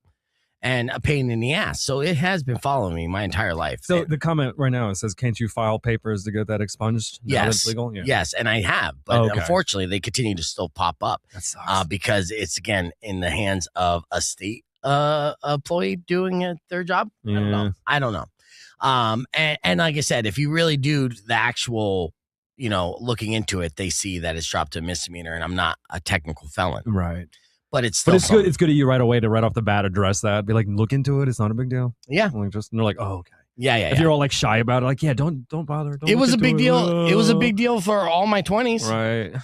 and a pain in the ass. So it has been following me my entire life. So the comment right now, it says, can't you file papers to get that expunged? Now that it's legal? Yeah. Yes, and I have. But unfortunately, they continue to still pop up. That sucks. Because it's, again, in the hands of a state employee doing their job. Yeah. I don't know. And like I said, if you really do the actual, looking into it, they see that it's dropped to a misdemeanor and I'm not a technical felon. Right. But it's still good. It's good of you right away to right off the bat address that. Be like, look into it. It's not a big deal. Yeah. Like and they're like, oh, okay. Yeah. If you're all like shy about it, like, don't bother. Don't it was a big deal. It. It was a big deal for all my 20s. Right.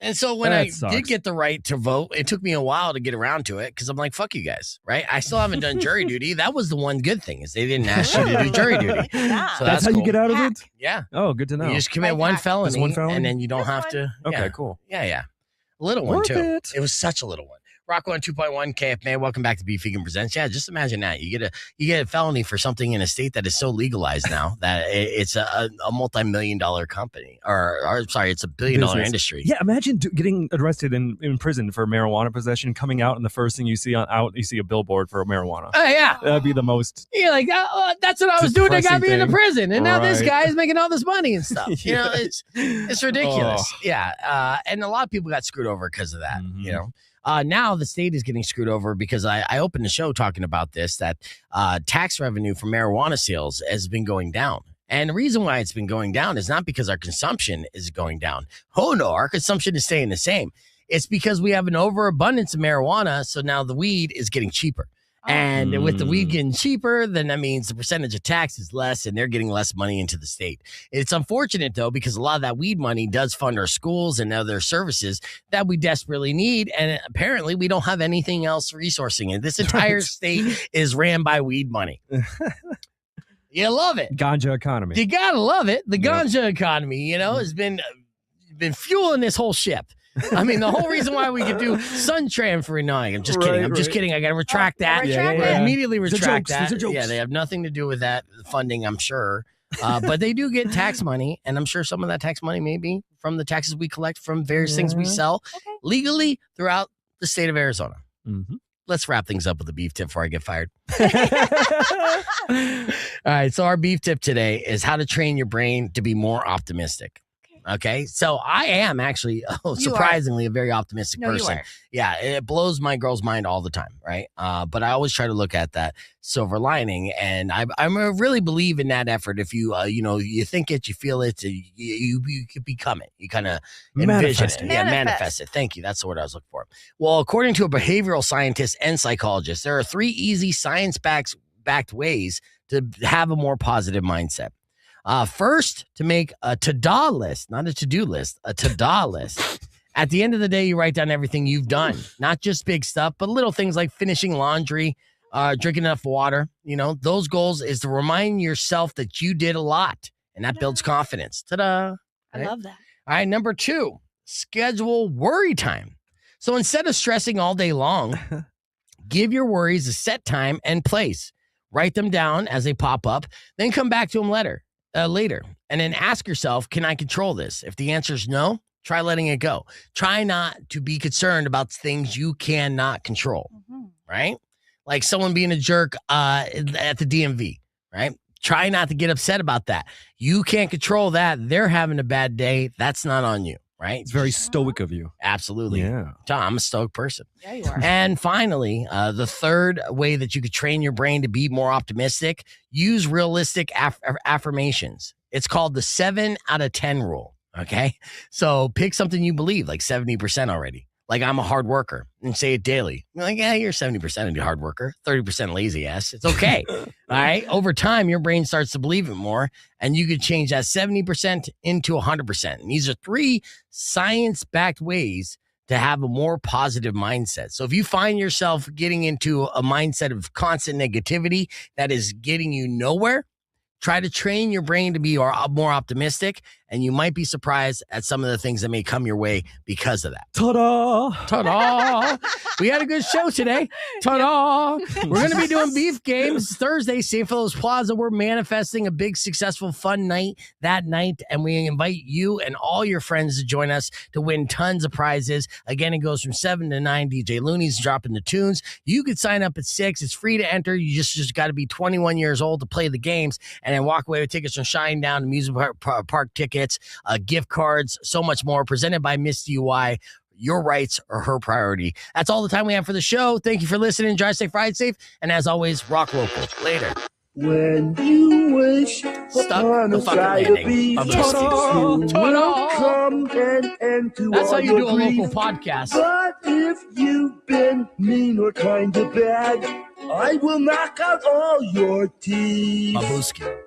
And so when I did get the right to vote, it took me a while to get around to it because I'm like, fuck you guys, right? I still haven't done jury duty. That was the one good thing is they didn't ask you to do jury duty. Yeah. So that's how you get out of it? Yeah. Oh, good to know. You just commit one felony, and then you don't have to. Okay, cool. Yeah. A little one, Worth too. It was such a little one. Rocco on 2.1 KFMA. Welcome back to Beef Vegan Presents. Yeah, just imagine that. You get a felony for something in a state that is so legalized now that it's a multi-million-dollar company. Or sorry, it's a billion-dollar industry. Yeah, imagine getting arrested in prison for marijuana possession, coming out, and the first thing you see you see a billboard for marijuana. Oh, yeah. That'd be the most. You're like, that's what I was doing. They got me into prison. And now this Right. guy is making all this money and stuff. Yes. It's ridiculous. Yeah. And a lot of people got screwed over because of that, Now the state is getting screwed over because I opened the show talking about this, that tax revenue from marijuana sales has been going down. And the reason why it's been going down is not because our consumption is going down. Oh, no, our consumption is staying the same. It's because we have an overabundance of marijuana, so now the weed is getting cheaper. And with the weed getting cheaper, then that means the percentage of tax is less and they're getting less money into the state. It's unfortunate, though, because a lot of that weed money does fund our schools and other services that we desperately need. And apparently we don't have anything else resourcing it. This entire state is ran by weed money. You love it. Ganja economy. You got to love it. The ganja economy, has been fueling this whole ship. I mean, the whole reason why we could do suntan for annoying. I'm just kidding. I'm just kidding. I got to retract that. Immediately retract that. Yeah, they have nothing to do with that funding, I'm sure. But they do get tax money, and I'm sure some of that tax money may be from the taxes we collect from various things we sell legally throughout the state of Arizona. Mm-hmm. Let's wrap things up with a beef tip before I get fired. All right, so our beef tip today is how to train your brain to be more optimistic. Okay, so I am actually surprisingly a very optimistic person. Yeah, it blows my girl's mind all the time, right? But I always try to look at that silver lining, and I really believe in that effort. If you you think it, you feel it, you could become it. You kind of envision it. Yeah, manifest it. Thank you. That's the word I was looking for. Well, according to a behavioral scientist and psychologist, there are 3 easy science-backed ways to have a more positive mindset. First, to make a to-do list, not a to-do list, a to-do list. At the end of the day, you write down everything you've done, not just big stuff, but little things like finishing laundry, drinking enough water. Those goals is to remind yourself that you did a lot, and that builds confidence. Ta-da. I love that. All right, number 2, schedule worry time. So instead of stressing all day long, give your worries a set time and place. Write them down as they pop up, then come back to them later. And then ask yourself, can I control this? If the answer is no, try letting it go. Try not to be concerned about things you cannot control, right? Like someone being a jerk at the DMV, right? Try not to get upset about that. You can't control that. They're having a bad day. That's not on you, right? It's very stoic of you. Absolutely. Yeah. Tom, I'm a stoic person. Yeah, you are. And finally, the third way that you could train your brain to be more optimistic, use realistic affirmations. It's called the 7 out of 10 rule. Okay. So pick something you believe, like 70% already. Like, I'm a hard worker, and say it daily. You're like, yeah, you're 70% a hard worker, 30% lazy ass. It's okay. All right. Over time, your brain starts to believe it more, and you could change that 70% into 100%. And these are 3 science-backed ways to have a more positive mindset. So if you find yourself getting into a mindset of constant negativity that is getting you nowhere, try to train your brain to be more optimistic, and you might be surprised at some of the things that may come your way because of that. Ta-da! Ta-da! We had a good show today. Ta-da! We're going to be doing beef games Thursday, St. Philip's Plaza. We're manifesting a big, successful, fun night that night, and we invite you and all your friends to join us to win tons of prizes. Again, it goes from 7 to 9. DJ Looney's dropping the tunes. You could sign up at 6. It's free to enter. You just got to be 21 years old to play the games, and then walk away with tickets from Shine Down, Music Park tickets, gift cards, so much more. Presented by Miss UI. Your rights are her priority. That's all the time we have for the show. Thank you for listening. Drive safe, ride safe, and as always, rock local. Later. When you wish upon a side of beef, will come and end to That's all how you do a grief. local podcast. But if you've been mean or kind of bad, I will knock out all your teeth. Babuski.